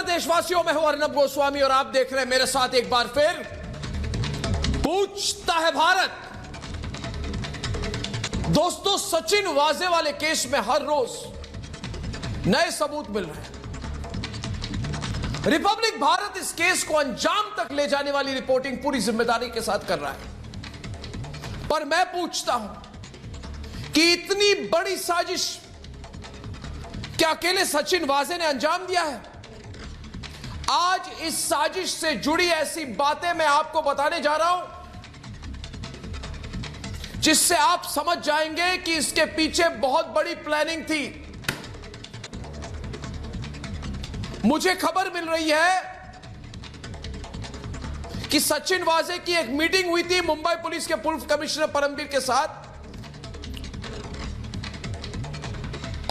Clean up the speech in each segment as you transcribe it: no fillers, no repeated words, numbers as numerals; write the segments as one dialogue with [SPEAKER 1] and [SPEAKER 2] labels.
[SPEAKER 1] देशवासियों, मैं हूं अर्नब गोस्वामी और आप देख रहे हैं मेरे साथ एक बार फिर पूछता है भारत। दोस्तों, सचिन वाजे वाले केस में हर रोज नए सबूत मिल रहे हैं। रिपब्लिक भारत इस केस को अंजाम तक ले जाने वाली रिपोर्टिंग पूरी जिम्मेदारी के साथ कर रहा है, पर मैं पूछता हूं कि इतनी बड़ी साजिश क्या अकेले सचिन वाजे ने अंजाम दिया है? आज इस साजिश से जुड़ी ऐसी बातें मैं आपको बताने जा रहा हूं जिससे आप समझ जाएंगे कि इसके पीछे बहुत बड़ी प्लानिंग थी। मुझे खबर मिल रही है कि सचिन वाजे की एक मीटिंग हुई थी मुंबई पुलिस के पूर्व कमिश्नर परमबीर के साथ,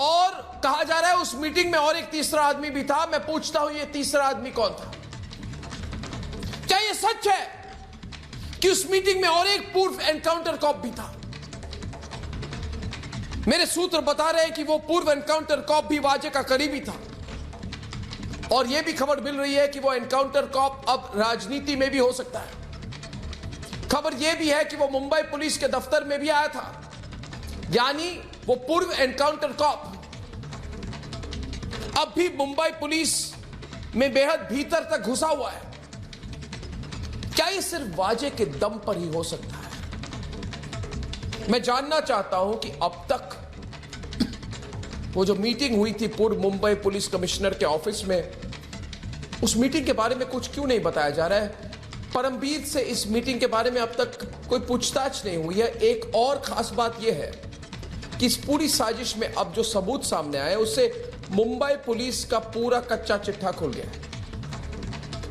[SPEAKER 1] और कहा जा रहा है उस मीटिंग में और एक तीसरा आदमी भी था। मैं पूछता हूं, ये तीसरा आदमी कौन था? क्या यह सच है कि उस मीटिंग में और एक पूर्व एनकाउंटर कॉप भी था? मेरे सूत्र बता रहे हैं कि वो पूर्व एनकाउंटर कॉप भी वाजे का करीबी था, और यह भी खबर मिल रही है कि वो एनकाउंटर कॉप अब राजनीति में भी हो सकता है। खबर यह भी है कि वो मुंबई पुलिस के दफ्तर में भी आया था, यानी वो पूर्व एनकाउंटर कॉप अब भी मुंबई पुलिस में बेहद भीतर तक घुसा हुआ है। क्या ये सिर्फ वाजे के दम पर ही हो सकता है? मैं जानना चाहता हूं कि अब तक वो जो मीटिंग हुई थी पूर्व मुंबई पुलिस कमिश्नर के ऑफिस में, उस मीटिंग के बारे में कुछ क्यों नहीं बताया जा रहा है? परमबीर से इस मीटिंग के बारे में अब तक कोई पूछताछ नहीं हुई है। एक और खास बात यह है कि इस पूरी साजिश में अब जो सबूत सामने आए उससे मुंबई पुलिस का पूरा कच्चा चिट्ठा खुल गया है।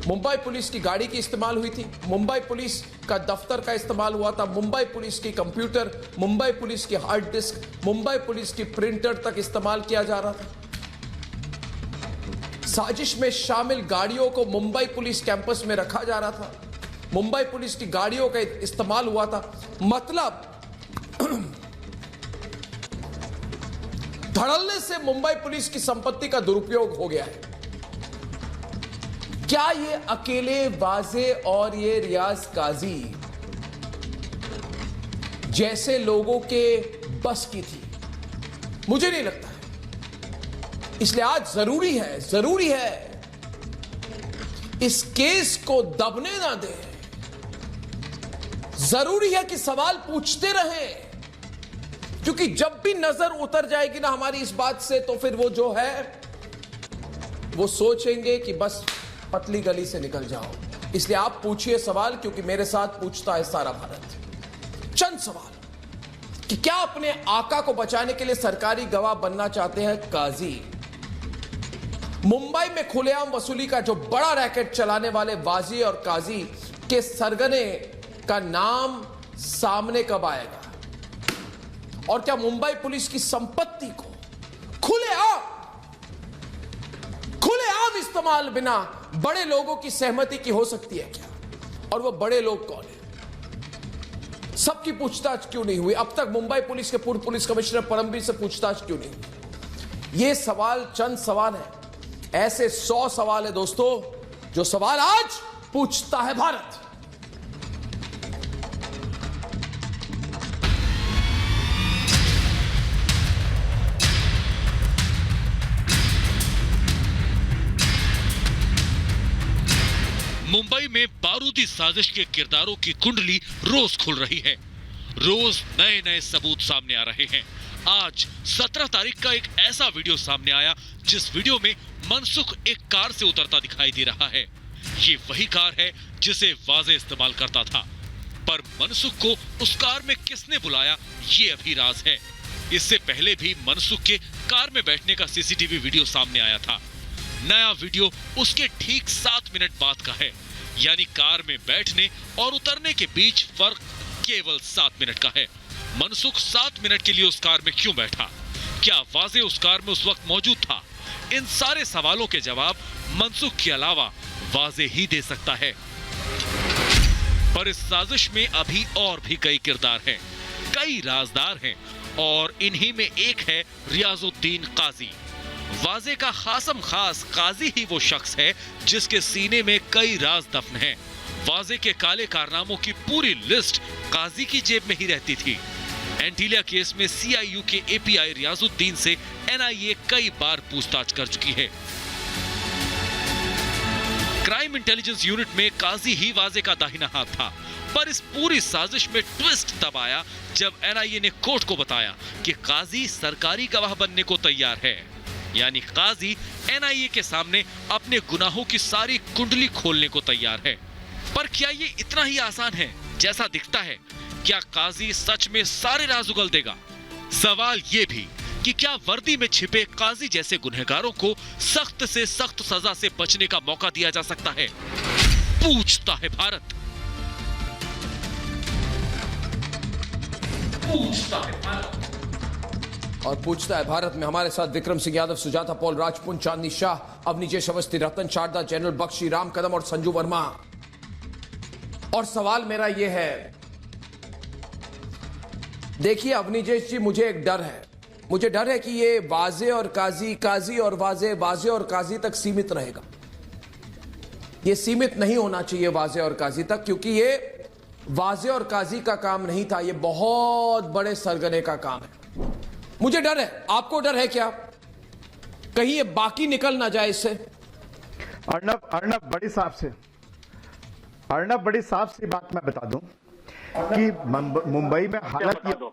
[SPEAKER 1] मुंबई पुलिस की गाड़ी की इस्तेमाल हुई थी, मुंबई पुलिस का दफ्तर का इस्तेमाल हुआ था, मुंबई पुलिस की कंप्यूटर, मुंबई पुलिस की हार्ड डिस्क, मुंबई पुलिस की प्रिंटर तक इस्तेमाल किया जा रहा था। साजिश में शामिल गाड़ियों को मुंबई पुलिस कैंपस में रखा जा रहा था, मुंबई पुलिस की गाड़ियों का इस्तेमाल हुआ था। मतलब धड़ल्ले से मुंबई पुलिस की संपत्ति का दुरुपयोग हो गया है। क्या ये अकेले वाजे और ये रियाज काजी जैसे लोगों के बस की थी? मुझे नहीं लगता है। इसलिए आज जरूरी है इस केस को दबने ना दे। जरूरी है कि सवाल पूछते रहें, क्योंकि जब भी नजर उतर जाएगी ना हमारी इस बात से, तो फिर वो जो है वो सोचेंगे कि बस पतली गली से निकल जाओ। इसलिए आप पूछिए सवाल, क्योंकि मेरे साथ पूछता है सारा भारत। चंद सवाल कि क्या अपने आका को बचाने के लिए सरकारी गवाह बनना चाहते हैं काजी? मुंबई में खुलेआम वसूली का जो बड़ा रैकेट चलाने वाले वाजी और काजी के सरगने का नाम सामने कब आएगा? और क्या मुंबई पुलिस की संपत्ति को खुलेआम इस्तेमाल बिना बड़े लोगों की सहमति की हो सकती है क्या? और वो बड़े लोग कौन है? सबकी पूछताछ क्यों नहीं हुई? अब तक मुंबई पुलिस के पूर्व पुलिस कमिश्नर परमबीर से पूछताछ क्यों नहीं हुई? ये सवाल चंद सवाल है, ऐसे 100 सवाल है दोस्तों, जो सवाल आज पूछता है भारत।
[SPEAKER 2] मुंबई में बारूदी साजिश के किरदारों की कुंडली रोज खुल रही है। रोज नए नए सबूत सामने आ रहे हैं। आज 17 तारीख का एक ऐसा वीडियो सामने आया जिस वीडियो में मनसुख एक कार से उतरता दिखाई दे रहा है। ये वही कार है जिसे वाजे इस्तेमाल करता था, पर मनसुख को उस कार में किसने बुलाया ये अभी राज है। इससे पहले भी मनसुख के कार में बैठने का सीसीटीवी वीडियो सामने आया था। नया वीडियो उसके ठीक 7 मिनट बाद का है, यानी कार में बैठने और उतरने के बीच फर्क केवल 7 मिनट का है। मनसुख 7 मिनट के लिए उस कार में क्यों बैठा? क्या वाजे उस कार में उस वक्त मौजूद था? इन सारे सवालों के जवाब मनसुख के अलावा वाजे ही दे सकता है। पर इस साजिश में अभी और भी कई किरदार हैं, कई राजदार हैं, और इन्हीं में एक है रियाजुद्दीन काजी। वाजे का खासम खास काजी ही वो शख्स है जिसके सीने में कई राज दफन हैं। वाजे के काले कारनामों की पूरी लिस्ट काजी की जेब में ही रहती थी। एंटीलिया केस में सीआईयू के एपीआई रियाजुद्दीन से एनआईए कई बार पूछताछ कर चुकी है। क्राइम इंटेलिजेंस यूनिट में काजी ही वाजे का दाहिना हाथ था, पर इस पूरी साजिश में ट्विस्ट तब आया जब एनआईए ने कोर्ट को बताया कि काजी सरकारी गवाह बनने को तैयार है। यानी काजी एनआईए के सामने अपने गुनाहों की सारी कुंडली खोलने को तैयार है। पर क्या ये इतना ही आसान है जैसा दिखता है? क्या काजी सच में सारे राज उगल देगा? सवाल ये भी कि क्या वर्दी में छिपे काजी जैसे गुनहगारों को सख्त से सख्त सजा से बचने का मौका दिया जा सकता है? पूछता है भारत। पूछता है भारत।
[SPEAKER 1] और पूछता है भारत में हमारे साथ विक्रम सिंह यादव, सुजाता पॉल राजपूत, चांदनी शाह, अवनीजेश अवस्थी, रतन शारदा, जनरल बख्शी, राम कदम और संजू वर्मा। और सवाल मेरा यह है, देखिए अवनीजेश जी, मुझे एक डर है। मुझे डर है कि ये वाजे और काजी, काजी और वाजे, वाजे और काजी तक सीमित रहेगा। ये सीमित नहीं होना चाहिए वाजे और काजी तक, क्योंकि ये वाजे और काजी का काम नहीं था, ये बहुत बड़े सरगने का काम है। मुझे डर है। आपको डर है क्या? कहीं ये बाकी निकल ना जाए इससे।
[SPEAKER 3] अर्नब बड़ी साफ सी बात मैं बता दूं कि मुंबई में हालत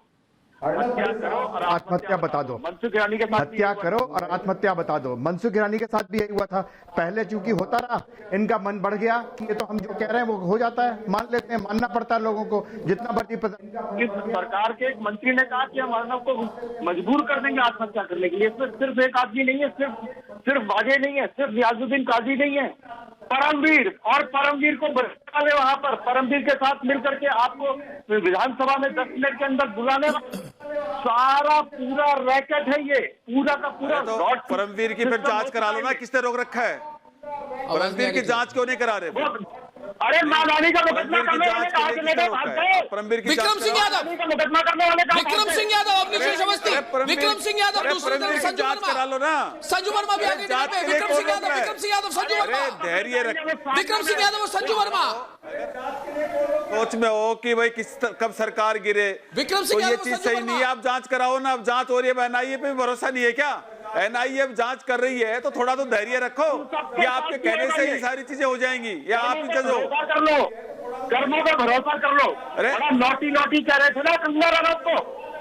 [SPEAKER 3] आत्महत्या बता दो,
[SPEAKER 4] मनसुख हिरानी के साथ
[SPEAKER 3] हत्या करो और आत्महत्या बता दो। मनसुख हिरानी के साथ भी यही हुआ था। पहले चूंकि होता रहा, इनका मन बढ़ गया कि ये तो हम जो कह रहे हैं वो हो जाता है, मान लेते हैं, मानना पड़ता है लोगों को जितना मर्जी
[SPEAKER 4] सरकार के एक मंत्री ने कहा कि हम अर्नब को मजबूर कर देंगे आत्महत्या करने के लिए। सिर्फ एक आदमी नहीं है, सिर्फ वाजे नहीं है, सिर्फ रियाजुद्दीन काजी नहीं है, परमवीर को वाले वहां पर परमवीर के साथ मिलकर के आपको विधानसभा में 10 मिनट के अंदर बुलाने सारा पूरा रैकेट है ये, पूरा का पूरा।
[SPEAKER 5] तो परमवीर की फिर जांच करा लो ना, किसने रोक रखा है? परमवीर की जांच क्यों नहीं करा रहे?
[SPEAKER 4] अरे मालानी का मुकदमा करने वाले कहा कि नहीं भागते?
[SPEAKER 5] परमवीर की
[SPEAKER 1] विक्रम सिंह यादव
[SPEAKER 4] का मुकदमा करने वाले कहा
[SPEAKER 1] विक्रम सिंह यादव, अवनीजेश अवस्थी, विक्रम सिंह यादव, दूसरी तरफ संजू
[SPEAKER 5] जांच करा लो ना।
[SPEAKER 1] संजू वर्मा भी आगे निकल पे। विक्रम सिंह यादव, संजू वर्मा,
[SPEAKER 5] धैर्य रख।
[SPEAKER 1] विक्रम सिंह यादव और संजू वर्मा
[SPEAKER 5] सोच में हो कि भाई कब सरकार गिरे।
[SPEAKER 1] विक्रम सिंह
[SPEAKER 5] तो ये
[SPEAKER 1] यादव,
[SPEAKER 5] चीज
[SPEAKER 1] संजू
[SPEAKER 5] सही
[SPEAKER 1] वर्मा।
[SPEAKER 5] नहीं है। आप जांच कराओ ना। अब जांच हो रही है, एनआईए पे भी भरोसा नहीं है क्या? एनआईए जांच कर रही है तो थोड़ा तो धैर्य रखो। या आपके कहने से ही सारी चीजें हो जाएंगी, या आप ही जज हो।
[SPEAKER 4] कर लो, कर्मों पर भरोसा कर लो।
[SPEAKER 5] अरे
[SPEAKER 4] नोटी कह रहे थे ना कंगना रनौत को,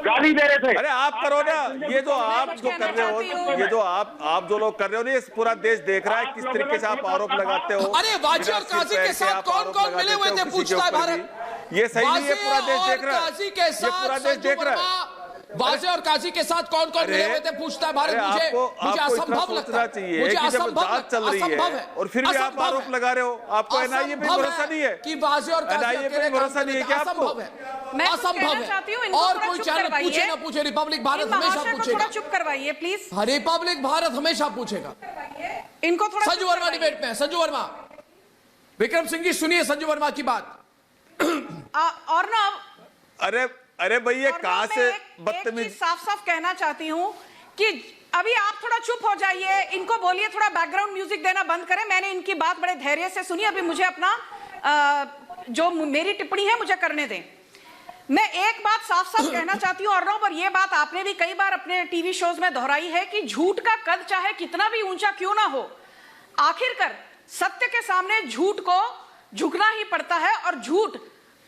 [SPEAKER 4] गाली दे रहे थे।
[SPEAKER 5] अरे आप करो ना, ये जो आप जो कर रहे हो, ये जो आप जो लोग कर रहे हो ना, ये पूरा देश देख रहा है किस तरीके से आप आरोप लगाते हो।
[SPEAKER 1] अरे वाजे और काजी के साथ कौन कौन मिले हुए थे? पूछता है भारत।
[SPEAKER 5] ये सही नहीं है, पूरा देश देख रहा है।
[SPEAKER 1] काजी के साथ
[SPEAKER 5] पूरा देश देख रहा है।
[SPEAKER 1] वाजे और काजी के साथ कौन कौन मिले हुए थे? पूछता है भारत। मुझे असंभव लगता है, मुझे असंभव
[SPEAKER 5] चल रही है और फिर भी आप आरोप लगा रहे हो। आपको एनआईए पे भरोसा नहीं है
[SPEAKER 1] कि वाजे और काजी
[SPEAKER 5] पे भरोसा नहीं है क्या?
[SPEAKER 1] असंभव है, असंभव है। और कोई चैनल पूछे ना पूछे, रिपब्लिक भारत हमेशा पूछेगा।
[SPEAKER 6] चुप करवाइए प्लीज।
[SPEAKER 1] रिपब्लिक भारत हमेशा पूछेगा।
[SPEAKER 6] इनको थोड़ा
[SPEAKER 1] संजू वर्मा डिबेट में। संजू वर्मा, विक्रम सिंह जी सुनिए संजू वर्मा की बात।
[SPEAKER 6] और ना
[SPEAKER 5] अरे भैया कहां से
[SPEAKER 6] बदतमीज। साफ कहना चाहती हूं कि अभी आप थोड़ा चुप हो जाइए, इनको बोलिए थोड़ा बैकग्राउंड म्यूजिक देना बंद करें। मैंने इनकी बात बड़े धैर्य से सुनी, अभी मुझे अपना जो मेरी टिप्पणी है मुझे करने दें। मैं एक बात साफ कहना चाहती हूं अर्नब, और ये बात आपने भी कई बार अपने टीवी शोज में दोहराई है कि झूठ का कद चाहे कितना भी ऊंचा क्यों ना हो, आखिरकार सत्य के सामने झूठ को झुकना ही पड़ता है और झूठ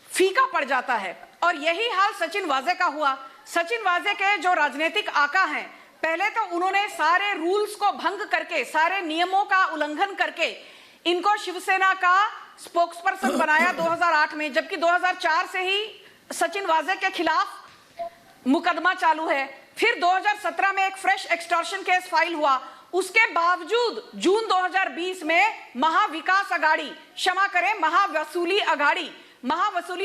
[SPEAKER 6] फीका पड़ जाता है। और यही हाल सचिन वाजे का हुआ। सचिन वाजे के जो राजनीतिक आका हैं, पहले तो उन्होंने सारे रूल्स को भंग करके, सारे नियमों का उल्लंघन करके इनको शिवसेना का स्पोक्सपर्सन बनाया 2008 में, जबकि 2004 से ही सचिन वाजे के खिलाफ मुकदमा चालू है। फिर 2017 में एक फ्रेश एक्सटॉर्शन केस फाइल हुआ। उसके बावजूद जून 2020 में महाविकास अघाड़ी, क्षमा करें महावसूली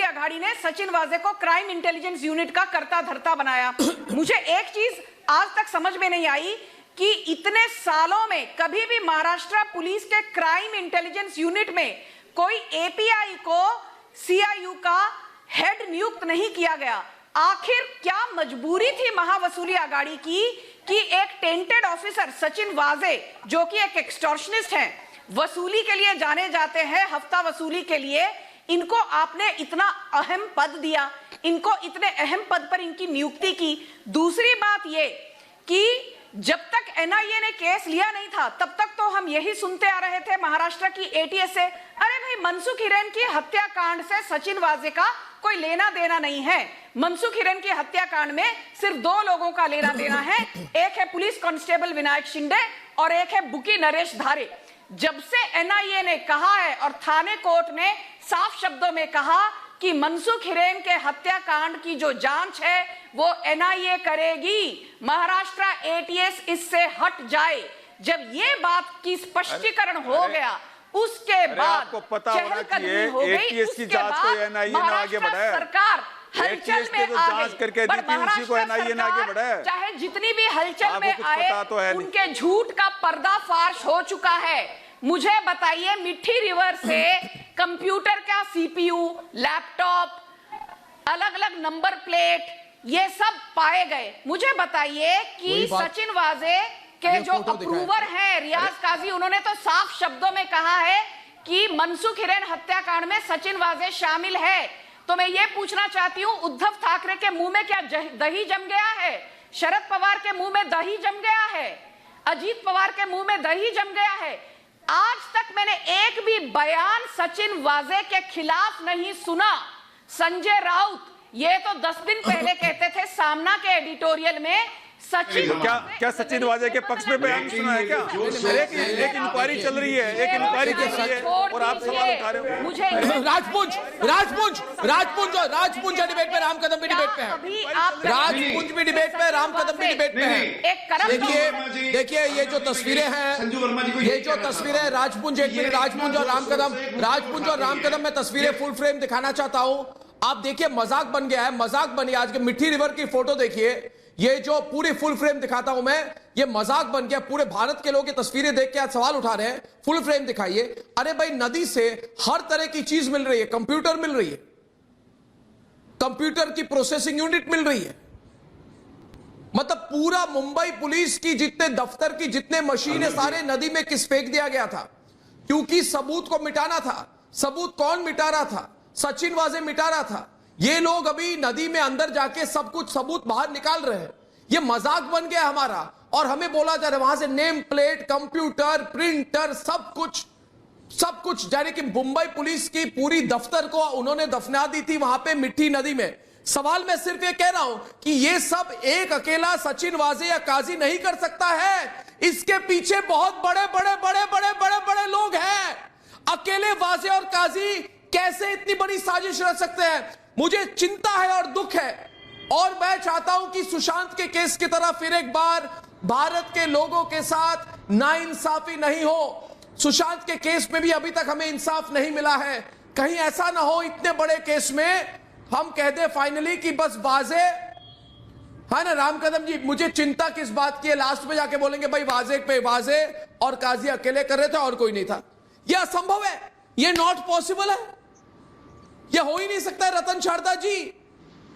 [SPEAKER 6] अघाड़ी ने सचिन वाजे को क्राइम इंटेलिजेंस यूनिट का कर्ता धर्ता बनाया। मुझे एक चीज आज तक समझ में नहीं आई कि इतने सालों में कभी भी महाराष्ट्र पुलिस के क्राइम इंटेलिजेंस यूनिट में कोई एपीआई को सीआईयू का हेड नियुक्त नहीं किया गया। आखिर क्या मजबूरी थी महावसूली अघाड़ी की कि एक टेंटेड ऑफिसर सचिन वाजे, जो कि एक एक्सटॉर्शनिस्ट हैं, वसूली के लिए जाने जाते हैं, हफ्ता वसूली के लिए, इनको आपने इतना अहम पद दिया, इनको इतने अहम पद पर इनकी नियुक्ति की। दूसरी बात ये कि जब तक एनआईए ने केस लिया नहीं था तब तक तो हम यही सुनते आ रहे थे महाराष्ट्र की एटीएस से, अरे भाई मनसुख हिरेन की हत्याकांड से सचिन वाजे का कोई लेना देना नहीं है। मनसुख हिरेन की हत्याकांड में सिर्फ 2 लोगों का लेना देना है, एक है पुलिस कांस्टेबल विनायक शिंदे और एक है बुकी नरेश धारे। जब से एनआईए ने कहा है और थाने कोर्ट ने साफ शब्दों में कहा कि मनसुख हिरेन के हत्याकांड की जो जांच है वो एनआईए करेगी, महाराष्ट्र एटीएस इससे हट जाए। जब ये बात की स्पष्टीकरण हो गया उसके बाद
[SPEAKER 5] आपको पता होना चाहिए एटीएस की जांच को एनआईए ने आगे बढ़ाया,
[SPEAKER 6] सरकार हलचल में आ
[SPEAKER 5] जांच करके दी थी, उसी को एनआईए ने आगे बढ़ाया।
[SPEAKER 6] चाहे जितनी भी हलचल में आए उनके झूठ का पर्दाफाश हो चुका है। मुझे बताइए मिठी रिवर से कंप्यूटर का सीपीयू, लैपटॉप, अलग अलग नंबर प्लेट, ये सब पाए गए। मुझे बताइए कि सचिन वाजे के जो अप्रूवर हैं रियाज काजी, उन्होंने तो साफ शब्दों में कहा है कि मनसुख हिरेन हत्याकांड में सचिन वाजे शामिल है। तो मैं ये पूछना चाहती हूँ, उद्धव ठाकरे के मुंह में क्या दही जम गया है? शरद पवार के मुंह में दही जम गया है? अजीत पवार के मुंह में दही जम गया है? आज तक मैंने एक भी बयान सचिन वाजे के खिलाफ नहीं सुना। संजय राउत ये तो 10 दिन पहले कहते थे सामना के एडिटोरियल में सचिन,
[SPEAKER 5] क्या सचिन वाजे के पक्ष में बयान सुना है क्या? एक इंक्वायरी चल रही है, एक इंक्वायरी चल रही है और आप सवाल उठा रहे हो।
[SPEAKER 6] मुझे
[SPEAKER 1] राजपुंज डिबेट पे, राम कदम भी डिबेट पे है, राजपुंज भी डिबेट पे, राम कदम भी डिबेट पे है। देखिए ये जो तस्वीरें हैं, ये जो तस्वीरें राजपुंज, एक मिनट, राजपुंज और राम कदम में तस्वीरें फुल फ्रेम दिखाना चाहता हूं। आप देखिए मजाक बन गया है, मजाक बनी। आज के मिठी रिवर की फोटो देखिए, ये जो पूरी फुल फ्रेम दिखाता हूं मैं, ये मजाक बन गया। पूरे भारत के लोग ये तस्वीरें देख के आज सवाल उठा रहे हैं, फुल फ्रेम दिखाइए। अरे भाई नदी से हर तरह की चीज मिल रही है, कंप्यूटर मिल रही है, कंप्यूटर की प्रोसेसिंग यूनिट मिल रही है। मतलब पूरा मुंबई पुलिस की जितने दफ्तर की जितने मशीनें सारे नदी में किस फेंक दिया गया था, क्योंकि सबूत को मिटाना था। सबूत कौन मिटा रहा था? सचिन वाजे मिटा रहा था। ये लोग अभी नदी में अंदर जाके सब कुछ सबूत बाहर निकाल रहे हैं। ये मजाक बन गया हमारा, और हमें बोला जा रहा है वहां से नेम प्लेट, कंप्यूटर, प्रिंटर, सब कुछ यानी कि मुंबई पुलिस की पूरी दफ्तर को उन्होंने दफना दी थी वहां पे मिठी नदी में। सवाल मैं सिर्फ ये कह रहा हूं कि ये सब एक अकेला सचिन वाजे या काजी नहीं कर सकता है, इसके पीछे बहुत बड़े बड़े बड़े बड़े बड़े बड़े लोग हैं। अकेले वाजे और काजी कैसे इतनी बड़ी साजिश रच सकते हैं? मुझे चिंता है और दुख है, और मैं चाहता हूं कि सुशांत के केस की तरह फिर एक बार भारत के लोगों के साथ नाइंसाफी नहीं हो। सुशांत के केस में भी अभी तक हमें इंसाफ नहीं मिला है। कहीं ऐसा ना हो इतने बड़े केस में हम कह दे फाइनली कि बस वाजे है ना। राम कदम जी, मुझे चिंता किस बात की है, लास्ट में जाके बोलेंगे भाई वाजे और काजी अकेले कर रहे थे और कोई नहीं था। यह असंभव है, यह नॉट पॉसिबल है, यह हो ही नहीं सकता है। रतन शारदा जी,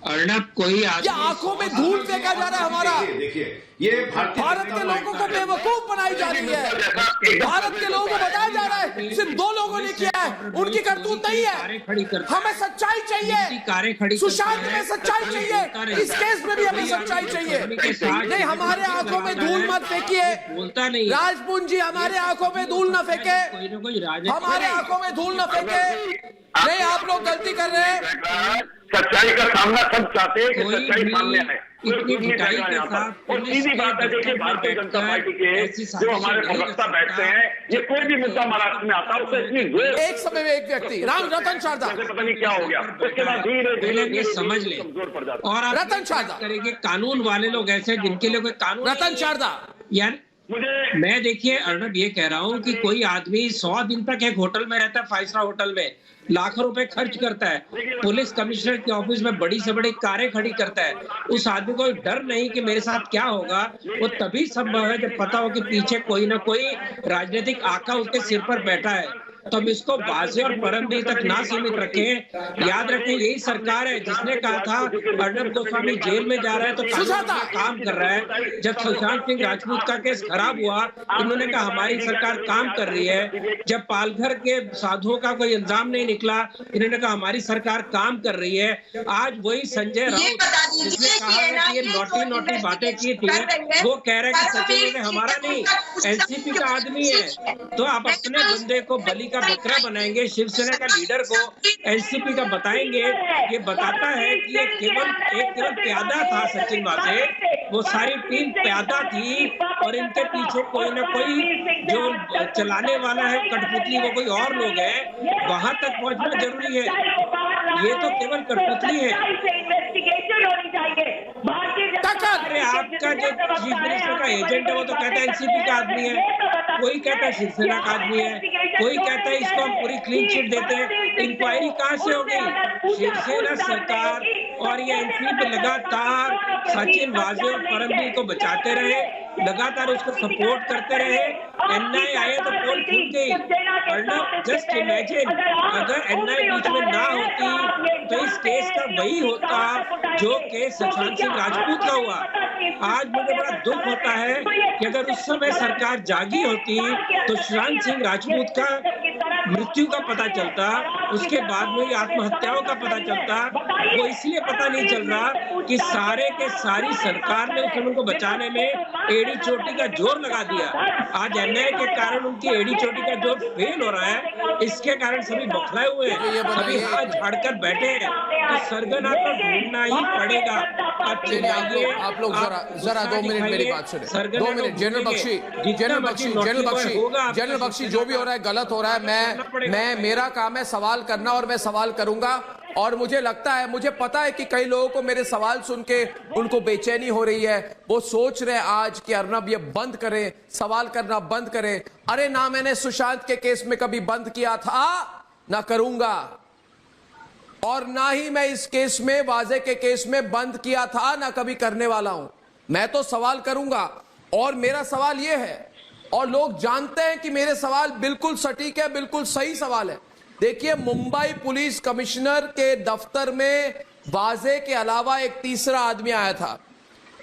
[SPEAKER 7] अर्नब कोई
[SPEAKER 1] आंखों में धूल फेंका जा रहा है हमारा।
[SPEAKER 8] देखिए ये
[SPEAKER 1] भारत के लोगों को बेवकूफ बनाई जा रही है। भारत के लोगों को बताया जा रहा है सिर्फ 2 लोगों ने किया है, उनकी करतूत नहीं है। हमें सच्चाई चाहिए, सुशांत में सच्चाई चाहिए, इस केस में भी हमें सच्चाई चाहिए। नहीं, हमारे आंखों में धूल मत फेंकिए राजपुंज जी, हमारे आंखों में धूल न फेंके, हमारे आंखों में धूल न फेंके। नहीं, आप लोग गलती कर रहे हैं।
[SPEAKER 4] सच्चाई का सामना सब चाहते हैं कि सच्चाई सामने आए। और सीधी बात है, देखिए भारतीय जनता पार्टी के जो हमारे प्रवक्ता बैठते हैं, ये कोई भी मुद्दा महाराष्ट्र में आता है उससे इतनी जोर,
[SPEAKER 1] एक समय में एक व्यक्ति रतन शारदा,
[SPEAKER 4] पता नहीं क्या हो गया, उसके बाद धीरे धीरे
[SPEAKER 7] समझ ले
[SPEAKER 4] जोर पड़ जाता।
[SPEAKER 7] और
[SPEAKER 1] रतन शारदा
[SPEAKER 7] करेंगे, कानून वाले लोग ऐसे जिनके लिए कोई कानून,
[SPEAKER 1] रतन शारदा
[SPEAKER 7] यार मैं देखिए अर्नब ये कह रहा हूँ कि कोई आदमी 100 दिन तक एक होटल में रहता है, 5 स्टार होटल में लाखों रुपए खर्च करता है, पुलिस कमिश्नर के ऑफिस में बड़ी से बड़ी कारें खड़ी करता है, उस आदमी को डर नहीं कि मेरे साथ क्या होगा। वो तभी संभव है जब पता हो कि पीछे कोई ना कोई राजनीतिक आका उसके सिर पर बैठा है। तो हम इसको वाजे और परमवीर तक ना सीमित रखें। याद रखें, यही सरकार है जिसने कहा था अर्नब गोस्वामी जेल में जा रहा है तो काम कर रहा है। जब सुशांत सिंह राजपूत का केस खराब हुआ, इन्होंने कहा हमारी सरकार काम कर रही है। जब पालघर के साधुओं का कोई इल्जाम नहीं निकला, इन्होंने कहा हमारी सरकार काम कर रही है। आज वही संजय राउत जिसने कहा कि ये नोटी बातें की थी, वो कह रहे कि सचिन ने हमारा नहीं, एनसीपी का आदमी है। तो आप अपने बंदे को बलि का बकरा बनाएंगे, शिवसेना का लीडर को एनसीपी का बताएंगे। ये बताता है कि ये केवल प्यादा था सचिन वाजे, वो सारी टीम प्यादा थी और इनके पीछे कोई ना कोई जो चलाने वाला है कठपुतली, वो कोई और लोग हैं। वहां तक पहुंचना जरूरी है। ये तो केवल कठपुतली है। अरे आपका जो चीफ मिनिस्टर का एजेंट है वो तो कहता है एनसीपी का आदमी है, कोई कहता है शिवसेना का आदमी है, कोई कहता है इसको हम पूरी क्लीन चिट देते हैं। इंक्वायरी कहां से हो गई? शिवसेना सरकार और ये एनसीपी लगातार सचिन वाजे और परमवीर को बचाते रहे, लगातार उसको सपोर्ट करते रहे। एनआई आए तो पोल फूट गई। अर्नब, जस्ट इमेजिन अगर एनआई बीच में ना होती तो इस केस का वही होता जो केस सुशांत सिंह राजपूत का हुआ। आज मुझे बड़ा दुख होता है कि अगर उस समय सरकार जागी होती तो सुशांत सिंह राजपूत का मृत्यु का पता चलता, उसके बाद में आत्महत्याओं का पता चलता। वो इसलिए पता नहीं चल रहा कि सारे के सारी सरकार ने उनको बचाने में एड़ी चोटी का जोर लगा दिया। आज एनआई के कारण उनकी एड़ी चोटी का जोर फेल हो रहा है। इसके कारण सभी बौखलाए हुए हैं, सभी हाथ झाड़कर बैठे हैं। तो सरगना तो ढूंढना ही पड़ेगा।
[SPEAKER 1] आप लोग जरा 2 मिनट मेरी बात सुने। 2 मिनट। जनरल बख्शी, जो भी हो रहा है गलत हो रहा है। मैं मेरा काम है सवाल करना और मैं सवाल करूंगा। और मुझे लगता है, मुझे पता है कि कई लोगों को मेरे सवाल सुन के उनको बेचैनी हो रही है। वो सोच रहे हैं आज कि अर्नब ये बंद करे, सवाल करना बंद करे। अरे ना मैंने सुशांत के केस में कभी बंद किया था, ना करूंगा, और ना ही मैं इस केस में, वाजे के केस में बंद किया था, ना कभी करने वाला हूं। मैं तो सवाल करूंगा और मेरा सवाल यह है, और लोग जानते हैं कि मेरे सवाल बिल्कुल सटीक है, बिल्कुल सही सवाल है। देखिए, मुंबई पुलिस कमिश्नर के दफ्तर में वाजे के अलावा एक तीसरा आदमी आया था।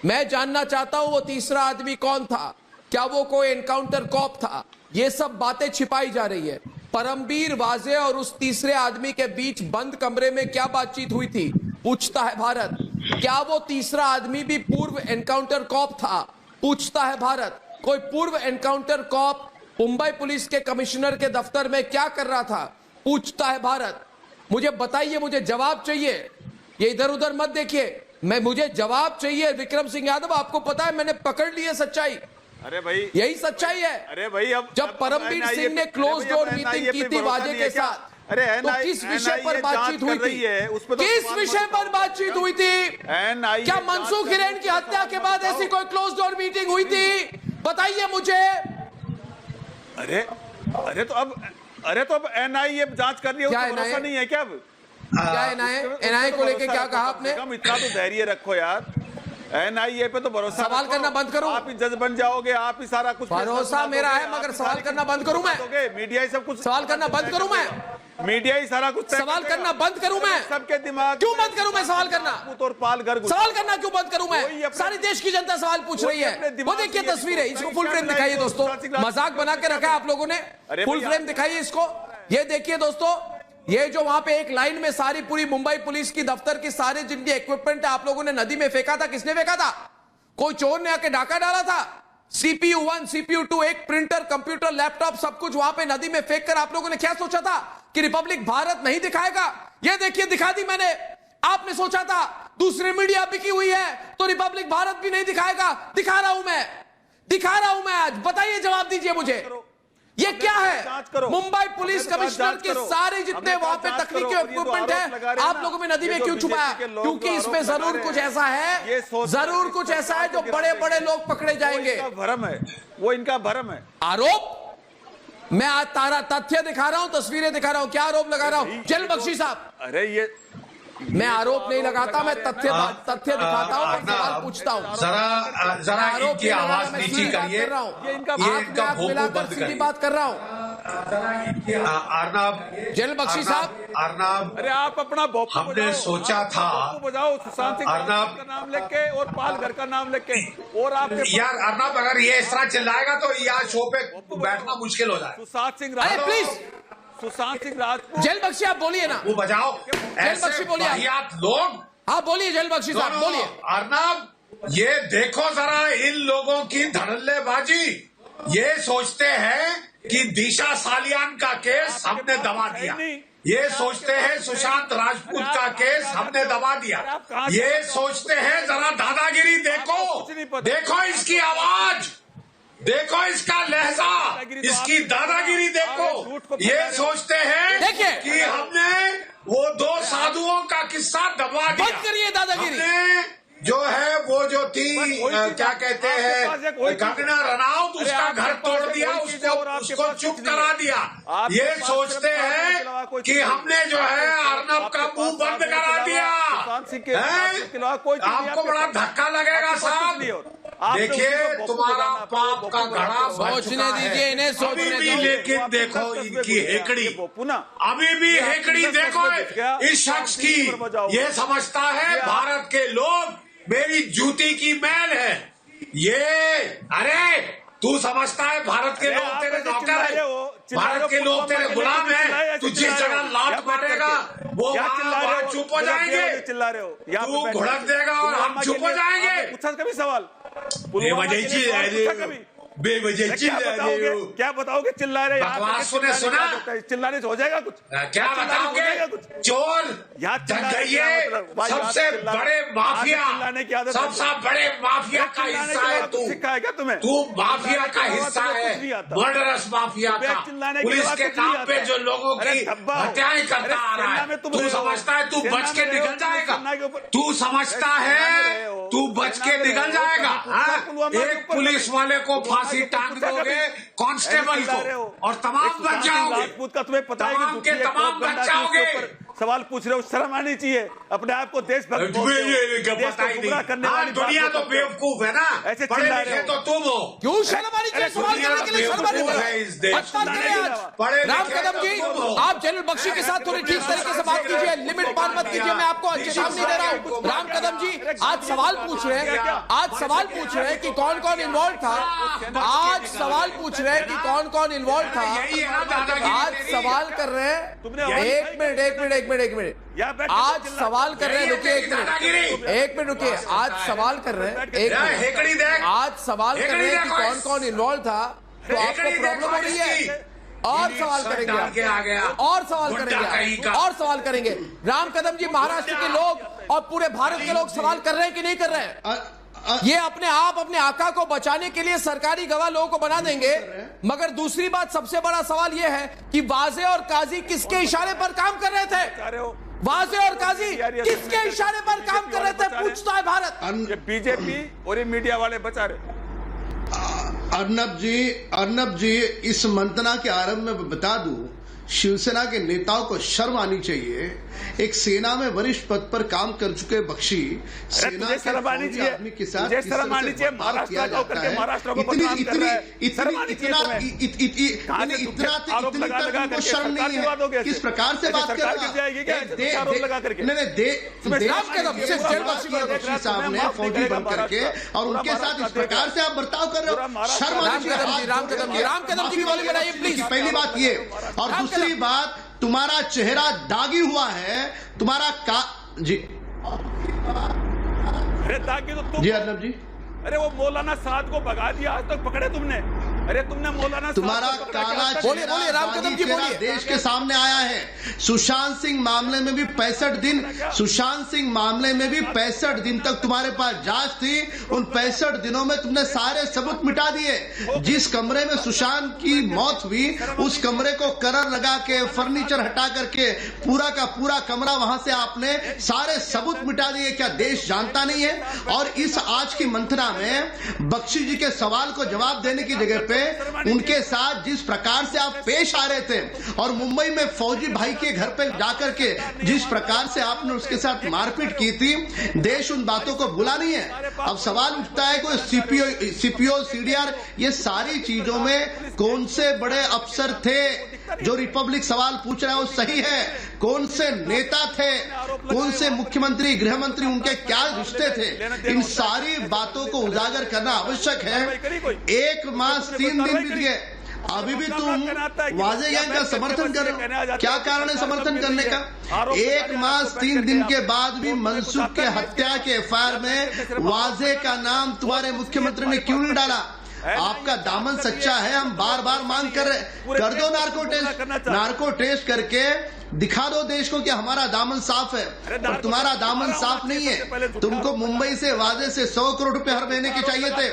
[SPEAKER 1] मैं जानना चाहता हूं वो तीसरा आदमी कौन था, क्या वो कोई एनकाउंटर कॉप था? ये सब बातें छिपाई जा रही है। परमवीर, वाजे और उस तीसरे आदमी के बीच बंद कमरे में क्या बातचीत हुई थी, पूछता है भारत। क्या वो तीसरा आदमी भी पूर्व एनकाउंटर कॉप था, पूछता है भारत। कोई पूर्व एनकाउंटर कॉप मुंबई पुलिस के कमिश्नर के दफ्तर में क्या कर रहा था, पूछता है भारत। मुझे बताइए, मुझे जवाब चाहिए। ये इधर उधर मत देखिए, मुझे जवाब चाहिए। विक्रम सिंह यादव, आपको पता है मैंने पकड़ ली है सच्चाई।
[SPEAKER 5] अरे भाई,
[SPEAKER 1] यही सच्चाई है।
[SPEAKER 5] अरे भाई, अब
[SPEAKER 1] जब परमवीर सिंह ने क्लोज डोर मीटिंग की थी वाजे के साथ,
[SPEAKER 5] अरे
[SPEAKER 1] तो किस विषय पर बातचीत हुई थी? किस विषय पर बातचीत हुई थी? क्या मनसुख हिरेन की हत्या के बाद ऐसी कोई क्लोज डोर मीटिंग हुई थी? बताइए मुझे।
[SPEAKER 5] अरे तो अब एनआईए जांच कर रही है, उसको भरोसा नहीं है क्या? अब
[SPEAKER 1] क्या एनआईए को लेके क्या कहा आपने?
[SPEAKER 5] इतना तो धैर्य रखो यार। एनआईए पे तो भरोसा,
[SPEAKER 1] सवाल करना बंद करूं?
[SPEAKER 5] आप ही जज बन जाओगे, आप ही सारा कुछ।
[SPEAKER 1] भरोसा मेरा है, मगर सवाल करना बंद करूं मैं?
[SPEAKER 5] मीडिया ही सब कुछ
[SPEAKER 1] सवाल करना बंद करूं मैं?
[SPEAKER 5] मीडिया ही सारा कुछ
[SPEAKER 1] सवाल करना बंद करूं मैं?
[SPEAKER 5] सबके दिमाग
[SPEAKER 1] क्यों बंद करूं मैं सवाल करना?
[SPEAKER 5] और पाल घर
[SPEAKER 1] सवाल करना क्यों बंद करूं मैं? सारी देश की जनता सवाल पूछ रही है। वो देखिए तस्वीर है, इसको फुल फ्रेम दिखाइए दोस्तों। मजाक बना के रखा है आप लोगों ने, फुल फ्रेम दिखाइए इसको। ये देखिए दोस्तों, ये जो वहां पे एक लाइन में सारी पूरी मुंबई पुलिस की दफ्तर की सारे जिनके इक्विपमेंट है, आप लोगों ने नदी में फेंका था। किसने फेंका था? कोई चोर ने आके डाका डाला था? CPU 1, CPU 2, एक प्रिंटर, कंप्यूटर, लैपटॉप, सब कुछ वहां पे नदी में फेंक कर आप लोगों ने क्या सोचा था कि रिपब्लिक भारत नहीं दिखाएगा? ये देखिए, दिखा दी मैंने। आपने सोचा था दूसरी मीडिया बिकी हुई है तो रिपब्लिक भारत भी नहीं दिखाएगा। दिखा रहा हूं मैं आज। बताइए, जवाब दीजिए मुझे, ये क्या है? मुंबई पुलिस कमिश्नर के सारे जितने वहां पे तकनीकी इक्विपमेंट है, आप लोगों में नदी में क्यों छुपाया? क्योंकि इसमें जरूर कुछ ऐसा है, जरूर कुछ ऐसा है जो बड़े बड़े लोग पकड़े जाएंगे।
[SPEAKER 5] भरम है वो, इनका भरम है।
[SPEAKER 1] आरोप? मैं आज तारा तथ्य दिखा रहा हूं, तस्वीरें दिखा रहा हूं। क्या आरोप लगा रहा हूं? जनरल बख्शी साहब,
[SPEAKER 5] अरे ये
[SPEAKER 1] मैं आरोप नहीं लगाता, मैं तथ्य दिखाता हूं और सवाल पूछता हूं।
[SPEAKER 8] जरा इनकी आवाज नीची करिए,
[SPEAKER 1] सीधी बात कर रहा हूं।
[SPEAKER 8] अर्नब,
[SPEAKER 1] जनरल बख्शी साहब,
[SPEAKER 8] अर्नब,
[SPEAKER 5] अरे आप अपना भोपू
[SPEAKER 8] हमने सोचा था,
[SPEAKER 5] बजाओ सुशांत सिंह
[SPEAKER 8] अर्नब
[SPEAKER 5] का नाम लेके और पालघर का नाम लेके, और आपके
[SPEAKER 8] यार अर्नब अगर ये इस तरह चिल्लाएगा तो यहाँ शो पे बैठना मुश्किल हो जाए।
[SPEAKER 5] सुशांत सिंह
[SPEAKER 1] अरे
[SPEAKER 5] राजपूत,
[SPEAKER 1] प्लीज
[SPEAKER 5] सुशांत सिंह राजपूत,
[SPEAKER 1] जेल बख्शी आप बोलिए ना,
[SPEAKER 8] वो बजाओ।
[SPEAKER 1] बख्शी
[SPEAKER 8] ऐसे
[SPEAKER 1] बोलिए।
[SPEAKER 8] वाहियात लोग,
[SPEAKER 1] आप बोलिए जेल बख्शी साहब बोलिए।
[SPEAKER 8] अर्नब ये देखो जरा इन लोगों की धड़ल्लेबाजी, ये सोचते हैं कि दिशा सालियान का केस हमने दबा दिया, ये सोचते हैं सुशांत राजपूत का केस हमने दबा दिया, ये सोचते हैं जरा दादागिरी देखो, देखो इसकी आवाज, देखो इसका लहजा, इसकी दादागिरी देखो। ये सोचते हैं
[SPEAKER 1] देखिए।
[SPEAKER 8] कि हमने वो दो साधुओं का किस्सा दबा दिया।
[SPEAKER 1] बंद करिए दादागिरी।
[SPEAKER 8] हमने जो है वो जो थी क्या कहते हैं कंगना रनौत, उसका घर तोड़ दिया, उसको चुप करा दिया। ये सोचते हैं कि हमने जो है अर्नब का मुंह बंद करा दिया। आपको बड़ा धक्का लगेगा साहब। देखिए तुम्हारा पाप का घड़ा
[SPEAKER 1] सोचने दीजिए इन्हें, सोचने दीजिए।
[SPEAKER 8] लेकिन देखो इनकी हेकड़ी, अभी भी हेकड़ी देखो इस शख्स की। ये समझता है भारत के लोग मेरी जूती की मैल है। ये अरे तू समझता है भारत के लोग तेरे नौकर है, भारत के लोग तेरे गुलाम है, तू जिस जगह लात मारेगा वो वहाँ चुप हो जाएंगे, तू घुड़क देगा और हम चुप हो जाएंगे।
[SPEAKER 5] पूछा कभी सवाल,
[SPEAKER 8] बेवजह चिल्ला रहे हो,
[SPEAKER 5] क्या बताओगे? चिल्ला रहे
[SPEAKER 8] बकवास सुने सुना,
[SPEAKER 5] चिल्लाने से हो जाएगा कुछ?
[SPEAKER 8] क्या बताओगे? चोर सबसे बड़े माफिया, सबसे बड़े माफिया का हिस्सा है तू।
[SPEAKER 5] सिखाया क्या तुम्हें?
[SPEAKER 8] तू माफिया का हिस्सा है, मर्डरस माफिया का। पुलिस के नाम पे जो लोगों की हत्याएं करता आ रहा है, तू समझता है तू बच के निकल जाएगा? तू समझता है तू बच के निकल जाएगा? एक पुलिस वाले को फांसी टांग दोगे, कांस्टेबल को, और तमाम बच जाओगे।
[SPEAKER 5] राजपूत का तुम्हें पता है
[SPEAKER 8] तमाम के तमाम बच जाओगे।
[SPEAKER 5] सवाल पूछ रहे हो, शर्म आनी चाहिए। अपने आप को देशभक्त
[SPEAKER 8] दुनिया तो बेवकूफ है ना,
[SPEAKER 5] ऐसे
[SPEAKER 8] पढ़े लिखे तो तुम हो।
[SPEAKER 1] क्यों शर्म आनी चाहिए? सवाल करने के लिए शर्म आनी चाहिए। राम कदम जी, आप जनरल बख्शी के साथ थोड़ी ठीक तरीके से बात कीजिए, लिमिट पार मत कीजिए। मैं आपको चेतावनी दे रहा हूँ। राम कदम जी आज सवाल पूछ रहे हैं, आज सवाल पूछ रहे हैं कि कौन कौन इन्वॉल्व था, आज सवाल पूछ रहे हैं कि कौन कौन इन्वॉल्व था, आज सवाल कर रहे हैं। एक मिनट आज सवाल कर रहे हैं, रुकिए एक मिनट रुकिए। आज सवाल कर रहे हैं, आज सवाल कर रहे हैं कि कौन कौन इन्वॉल्व था, तो आपको प्रॉब्लम हो रही है। और सवाल करेंगे, और सवाल करेंगे, और सवाल करेंगे। राम कदम जी, महाराष्ट्र के लोग और पूरे भारत के लोग सवाल कर रहे हैं कि नहीं कर रहे हैं? ये अपने आप अपने आका को बचाने के लिए सरकारी गवाह लोगों को बना देंगे। मगर दूसरी बात, सबसे बड़ा सवाल यह है कि वाजे और काजी किसके इशारे पर काम कर रहे थे? वाजे और काजी किसके इशारे पर काम कर रहे थे, पूछता है भारत।
[SPEAKER 5] बीजेपी और ये मीडिया वाले बचा रहे।
[SPEAKER 9] अर्नब जी, इस मंथना के आरंभ में बता दूं, शिवसेना के नेताओं को शर्म आनी चाहिए। एक सेना में वरिष्ठ पद पर काम कर चुके बख्शी सेना के फौजी आदमी के साथ शर्म नहीं है, किस प्रकार से बात कर रहा है सामने फौजी बन करके, और उनके साथ इस प्रकार से आप बर्ताव कर रहे हो, शर्म आनी चाहिए।
[SPEAKER 1] राम कदम जी की गोली बनाइए प्लीज।
[SPEAKER 9] पहली बात ये, और दूसरी बात, तुम्हारा चेहरा दागी हुआ है, तुम्हारा जी
[SPEAKER 5] अरे दागी तो तुम
[SPEAKER 9] जी अर्नब जी।
[SPEAKER 5] अरे वो मौलाना साद को भगा दिया, आज तक पकड़े तुमने? अरे तुमने मौलाना
[SPEAKER 9] तुम्हारा काला चेहरा
[SPEAKER 1] राम कदम जी बोलिए।
[SPEAKER 9] देश के सामने आया है। सुशांत सिंह मामले में भी 65 दिन, सुशांत सिंह मामले में भी 65 दिन तक तुम्हारे पास जांच थी। उन 65 दिनों में तुमने सारे सबूत मिटा दिए। जिस कमरे में सुशांत की मौत हुई, उस कमरे को करर लगा के, फर्नीचर हटा करके, पूरा का पूरा कमरा, वहां से आपने सारे सबूत मिटा दिए। क्या देश जानता नहीं है? और इस आज की मंथना में बख्शी जी के सवाल को जवाब देने की जगह पे पे उनके साथ जिस प्रकार से आप पेश आ रहे थे और मुंबई में फौजी भाई के घर पे जाकर के जिस प्रकार से आपने उसके साथ मारपीट की थी, देश उन बातों को भूला नहीं है। अब सवाल उठता है कोई सीपीओ सीडीआर ये सारी चीजों में कौन से बड़े अफसर थे? जो रिपब्लिक सवाल पूछ रहा है वो सही है। कौन से नेता थे, कौन से मुख्यमंत्री, गृह मंत्री, उनके क्या रिश्ते थे, इन सारी बातों को उजागर करना आवश्यक है। 1 मास 3 दिन बीत गए, अभी भी तुम वाजे गैंग का समर्थन कर रहे हो। क्या कारण है समर्थन करने का? 1 मास 3 दिन के बाद भी मनसुख के हत्या के एफआईआर में वाजे का नाम तुम्हारे मुख्यमंत्री ने क्यों नहीं डाला? आपका दामन सच्चा है, हम बार बार मांग कर रहे, कर दो नार्को टेस्ट करके दिखा दो देश को कि हमारा दामन साफ है। और तुम्हारा दामन साफ नहीं है। तुमको मुंबई से वाजे से 100 करोड़ रुपए हर महीने के चाहिए थे।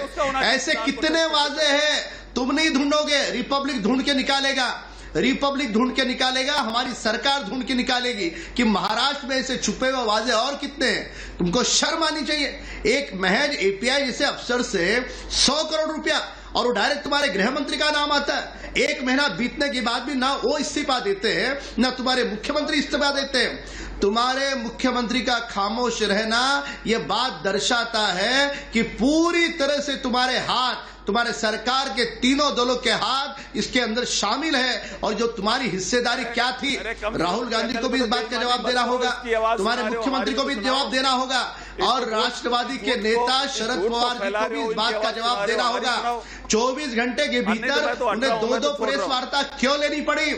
[SPEAKER 9] ऐसे कितने वाजे हैं? तुम नहीं ढूंढोगे, रिपब्लिक ढूंढ के निकालेगा। रिपब्लिक ढूंढ के निकालेगा, हमारी सरकार ढूंढ के निकालेगी कि महाराष्ट्र में ऐसे छुपे हुए वाजे और कितने हैं। तुमको शर्म आनी चाहिए। एक महज एपीआई जैसे अफसर से 100 करोड़ रुपया और वो डायरेक्ट तुम्हारे गृह मंत्री का नाम आता है। 1 महीना बीतने के बाद भी ना वो इस्तीफा देते हैं, ना तुम्हारे मुख्यमंत्री इस्तीफा देते हैं। तुम्हारे मुख्यमंत्री का खामोश रहना यह बात दर्शाता है कि पूरी तरह से तुम्हारे हाथ, तुम्हारे सरकार के तीनों दलों के हाथ इसके अंदर शामिल है। और जो तुम्हारी हिस्सेदारी क्या थी, राहुल गांधी को भी इस बात का जवाब देना होगा, तुम्हारे मुख्यमंत्री को भी जवाब देना होगा, और राष्ट्रवादी के नेता शरद पवार जी को भी इस बात का जवाब देना होगा। 24 घंटे के भीतर उन्हें 2-2 प्रेस वार्ता क्यों लेनी पड़ी?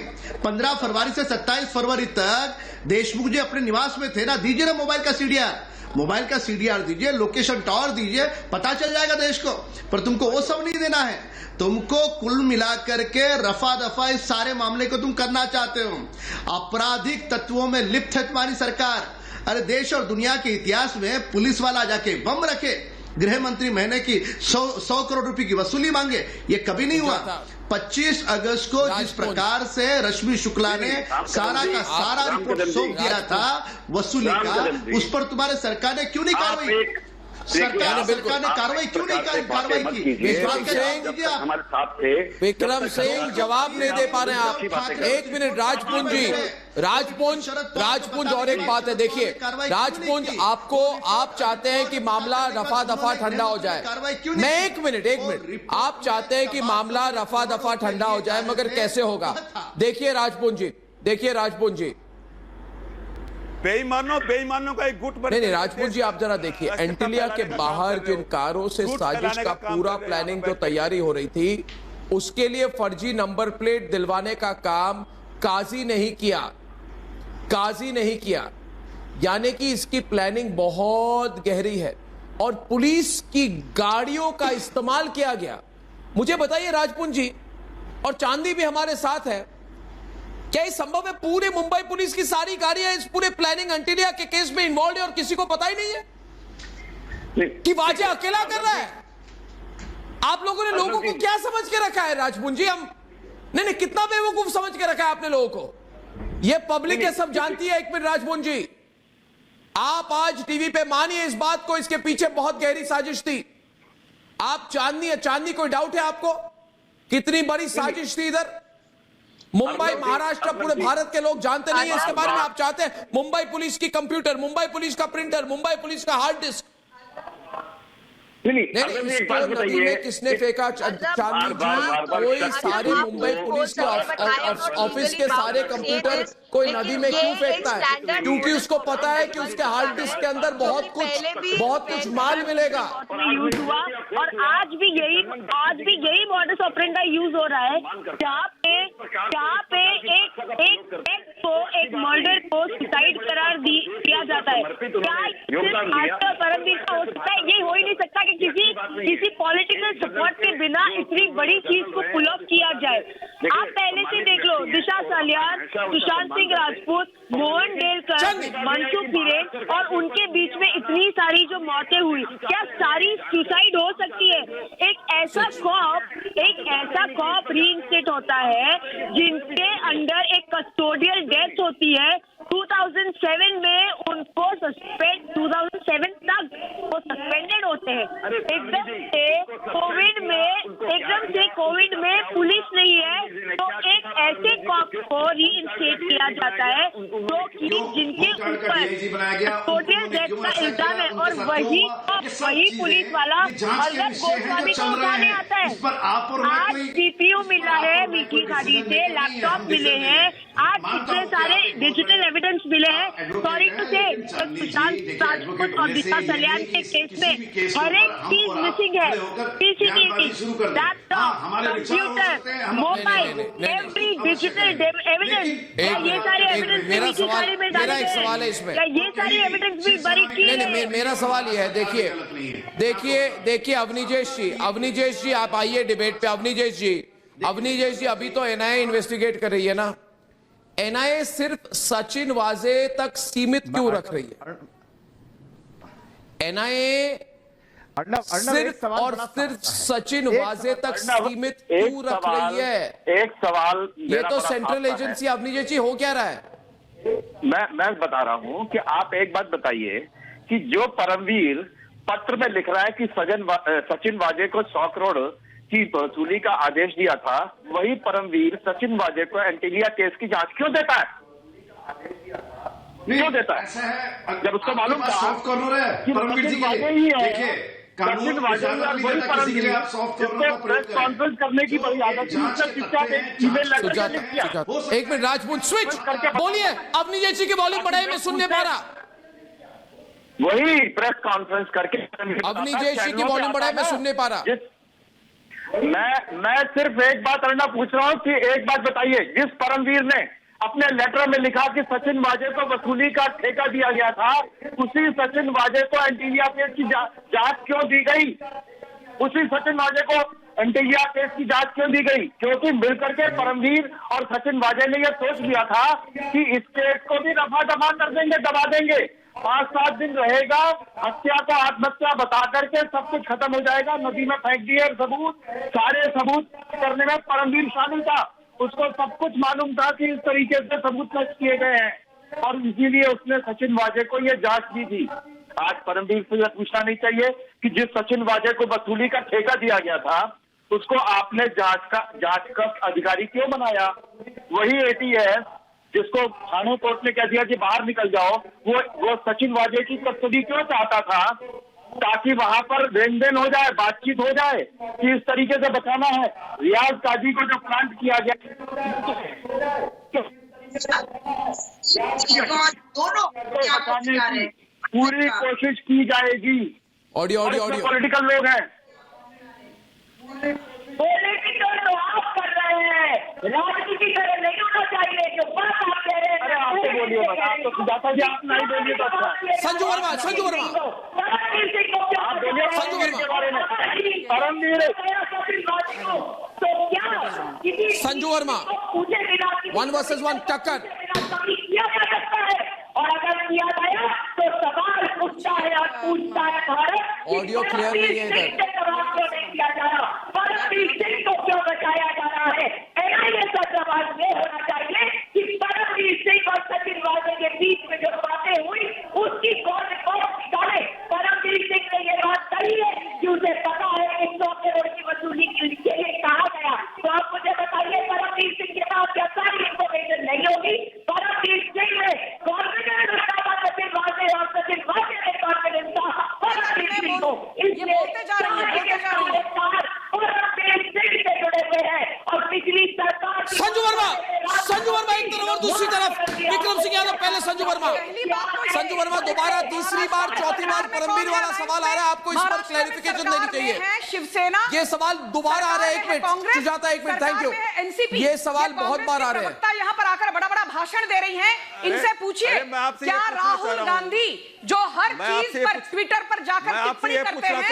[SPEAKER 9] 15 फरवरी से 27 फरवरी तक देशमुख जी अपने निवास में थे ना। दीजिए ना मोबाइल का सीडीआर दीजिए, लोकेशन टावर दीजिए, पता चल जाएगा देश को। पर तुमको वो सब नहीं देना है। तुमको कुल मिलाकर के रफा दफा इस सारे मामले को तुम करना चाहते हो। आपराधिक तत्वों में लिप्त है तुम्हारी सरकार। अरे देश और दुनिया के इतिहास में पुलिस वाला जाके बम रखे, गृह मंत्री महीने की 100 करोड़ रुपए की वसूली मांगे, ये कभी नहीं हुआ। 25 अगस्त को जिस प्रकार से रश्मि शुक्ला ने सारा का सारा रिपोर्ट सौंप दिया था वसूली का, उस पर तुम्हारे सरकार ने क्यों नहीं कार्रवाई? सरकार ने कार्रवाई क्यों नहीं कार्रवाई की?
[SPEAKER 1] विक्रम सिंह जवाब नहीं दे पा रहे हैं आप। 1 मिनट राजपुंज जी, राजपुंज और एक बात है, देखिए राजपुंज, आप चाहते हैं कि मामला रफा दफा ठंडा हो जाए। मैं एक मिनट, आप चाहते हैं कि मामला रफा दफा ठंडा हो जाए, मगर कैसे होगा? देखिए राजपुंज जी,
[SPEAKER 5] बेईमानों का एक गुट
[SPEAKER 1] नहीं राजपूत जी, आप जरा देखिए, एंटिलिया के बाहर जिन कारों से साजिश का पूरा प्लानिंग जो तैयारी हो रही थी, उसके लिए फर्जी नंबर प्लेट दिलवाने का काम काजी नहीं किया, यानी कि इसकी प्लानिंग बहुत गहरी है और पुलिस की गाड़ियों का इस्तेमाल किया गया। मुझे बताइए राजपूत जी, और चांदी भी हमारे साथ है, क्या ये संभव है पूरे मुंबई पुलिस की सारी गाड़ियां इस पूरे प्लानिंग एंटिलिया के केस में इन्वॉल्व है और किसी को पता ही नहीं है कि वाजे अकेला कर रहा है? आप लोगों ने लोगों को क्या समझ के रखा है राजपूत जी? हम नहीं, कितना बेवकूफ समझ के रखा है आपने लोगों को? ये पब्लिक ये सब जानती है। 1 मिनट राजपूत जी, आप आज टीवी पे मानिए इस बात को, इसके पीछे बहुत गहरी साजिश थी। आप चांदनी कोई डाउट है आपको कितनी बड़ी साजिश थी इधर? मुंबई, महाराष्ट्र, पूरे भारत के लोग जानते नहीं है इसके बारे में। आप चाहते हैं मुंबई पुलिस की कंप्यूटर, मुंबई पुलिस का प्रिंटर, मुंबई पुलिस का हार्ड डिस्क? नहीं, इसको नदी में किसने फेंका? चांदनी जी, कोई सारी मुंबई पुलिस के ऑफिस के सारे कंप्यूटर कोई नदी में क्यों फेंकता है? क्योंकि उसको पता है कि उसके हार्ड डिस्क के अंदर बहुत कुछ माल मिलेगा।
[SPEAKER 10] यूज हुआ और आज भी यही मॉडस ऑपरेंडी यूज हो रहा है, जहाँ पे एक मर्डर को सुसाइड करार दिया जाता है। क्या परमवीर का हो सकता है? ये हो ही नहीं सकता कि किसी पॉलिटिकल सपोर्ट के बिना इतनी बड़ी चीज को पुल ऑफ किया जाए। आप पहले से देख लो, दिशा सालियान, सुशांत सिंह राजपूत, मोहन डेलकर, मनसुख हिरेन और उनके बीच में इतनी सारी जो मौतें हुई, क्या सारी सुसाइड हो सकती है? एक ऐसा कॉप रीइंस्टेट होता है जिनके अंडर एक कस्टोडियल डेथ होती है, 2007 में उनको 2007 तक वो सस्पेंडेड होते हैं। एकदम से कोविड में पुलिस नहीं है तो एक ऐसे कॉप को रीइंस्टेट किया जाता है जो कि जिनके ऊपर टोटल डेथ का इल्जाम है, और वही पुलिस वाला अर्नब गोस्वामी को उठाने आता है। आज CPU मिला है मिकी खादी से, लैपटॉप मिले हैं, आज इतने सारे डिजिटल एविडेंस मिले हैं। सॉरी टू से सुशांत राजपूत और दिशा सल्यान के केस में हर एक चीज मिसिंग है। CCTV, laptop, computer, mobile, every digital evidence, ये सारे एविडेंस मिकी खादी में डाले
[SPEAKER 1] मेरा एक सवाल है इसमें,
[SPEAKER 10] ये सारी एविडेंस भी बरी की है।
[SPEAKER 1] मेरा सवाल ये है, देखिए अवनीजेश जी आप आइए डिबेट पे। अवनीजेश जी अभी तो NIA इन्वेस्टिगेट कर रही है ना, NIA सिर्फ सचिन वाजे तक सीमित क्यों रख रही है? NIA सिर्फ और सिर्फ सचिन वाजे तक सीमित क्यों रख रही है?
[SPEAKER 4] एक सवाल,
[SPEAKER 1] ये तो सेंट्रल एजेंसी अवनीजेश जी हो क्या रहा है?
[SPEAKER 4] मैं बता रहा हूं कि आप एक बात बताइए कि जो परमवीर पत्र में लिख रहा है कि सचिन वाजे को 100 करोड़ की वसूली का आदेश दिया था, वही परमवीर सचिन वाजे को एंटीलिया केस की जांच क्यों देता है? क्यों देता है जब उसको मालूम था कि सचिन वाजे ही है। सचिन वाजे वही परमवीर प्रेस कॉन्फ्रेंस करने की बड़ी आदत थी।
[SPEAKER 1] एक मिनट राजपूत स्विच बोलिए, अवनीजेश जी की वॉल्यूम बढ़ाइए, मैं सुन नहीं पा रहा।
[SPEAKER 4] वही प्रेस कॉन्फ्रेंस करके
[SPEAKER 1] अवनीजेश जी की वॉल्यूम बढ़ाइए, मैं सुन नहीं पा रहा।
[SPEAKER 4] मैं सिर्फ एक बात अर्नब पूछ रहा हूं कि एक बात बताइए, जिस परमवीर ने अपने लेटर में लिखा कि सचिन वाजे को वसूली का ठेका दिया गया था, उसी सचिन वाजे को एंटीलिया केस की जांच क्यों दी गई? उसी सचिन वाजे को एंटीलिया केस की जांच क्यों दी गई? क्योंकि मिलकर के परमवीर और सचिन वाजे ने यह सोच लिया था कि इस केस को भी रफा दफा कर देंगे, दबा देंगे, 5-7 दिन रहेगा, हत्या को आत्महत्या बता करके सब कुछ खत्म हो जाएगा, नदी में फेंक दिए सबूत, सारे सबूत करने में परमवीर शामिल था। उसको सब कुछ मालूम था कि इस तरीके से सबूत नष्ट किए गए हैं, और इसीलिए उसने सचिन वाजे को यह जांच दी थी। आज परमवीर से यह पूछना नहीं चाहिए कि जिस सचिन वाजे को वसूली का ठेका दिया गया था, उसको आपने जांच का अधिकारी क्यों बनाया? वही ATS जिसको थाने कोर्ट ने कह दिया कि बाहर निकल जाओ, वो सचिन वाजे की कस्टडी क्यों चाहता था? ताकि वहां पर लेन देन हो जाए, बातचीत हो जाए कि इस तरीके से बचाना है। रियाज काजी को जो प्लांट किया गया, बचाने की पूरी कोशिश की जाएगी।
[SPEAKER 1] ऑडियो
[SPEAKER 4] पॉलिटिकल लोग हैं,
[SPEAKER 10] पॉलिटिकल तो आप कर रहे हैं, राजनीति तरह नहीं होना चाहिए। जो बात आप कह रहे हैं,
[SPEAKER 4] अरे आपसे बोलिए, आप तो सुजाता जी आप नहीं बोलिए तो अच्छा।
[SPEAKER 1] संजू वर्मा
[SPEAKER 4] आप बोलिए परमवीर के बारे में। परमवीर
[SPEAKER 1] संजू वर्मा 1 vs 1 टक्कर
[SPEAKER 10] किया जा सकता है, और अगर किया गया तो सवाल उठता है और पूछता है भारत।
[SPEAKER 1] ऑडियो क्लियर नहीं है इधर।
[SPEAKER 10] किया जा रहा, परमवीर सिंह को क्यों बचाया जा रहा है? NIA का जवाब ये होना चाहिए कि परमवीर सिंह और सचिन वाजे के बीच में जो बातें हुई उसकी कौन रिपोर्ट निकाले। परमवीर सिंह ने ये बात कही है कि उसे पता है कि 100 करोड़ की वसूली के लिए कहा गया, तो आप मुझे बताइए परमवीर सिंह के पास क्या सारी इंफॉर्मेशन नहीं होगी? परमवीर सिंह ने कॉन्फिडेंस रखा था सचिन वाजे, और सचिन वाजे ने कॉन्फिडेंस था परमवीर सिंह को। इसलिए
[SPEAKER 1] संजू वर्मा एक तरफ और दूसरी तरफ विक्रम सिंह यादव। पहले संजू वर्मा दोबारा तीसरी बार चौथी बार परमवीर वाला सवाल आ रहा है, आपको इस पर क्लैरिफिकेशन देनी चाहिए।
[SPEAKER 6] शिवसेना
[SPEAKER 1] ये सवाल दोबारा आ रहा है। एक मिनट सुजाता, एक मिनट, थैंक यू। ये सवाल बहुत बार आ रहे हैं।
[SPEAKER 6] यहाँ पर आकर बड़ा बड़ा भाषण दे रही हैं, इनसे पूछिए क्या राहुल गांधी जो हर चीज पर ट्विटर पर जाकर टिप्पणी करते हैं,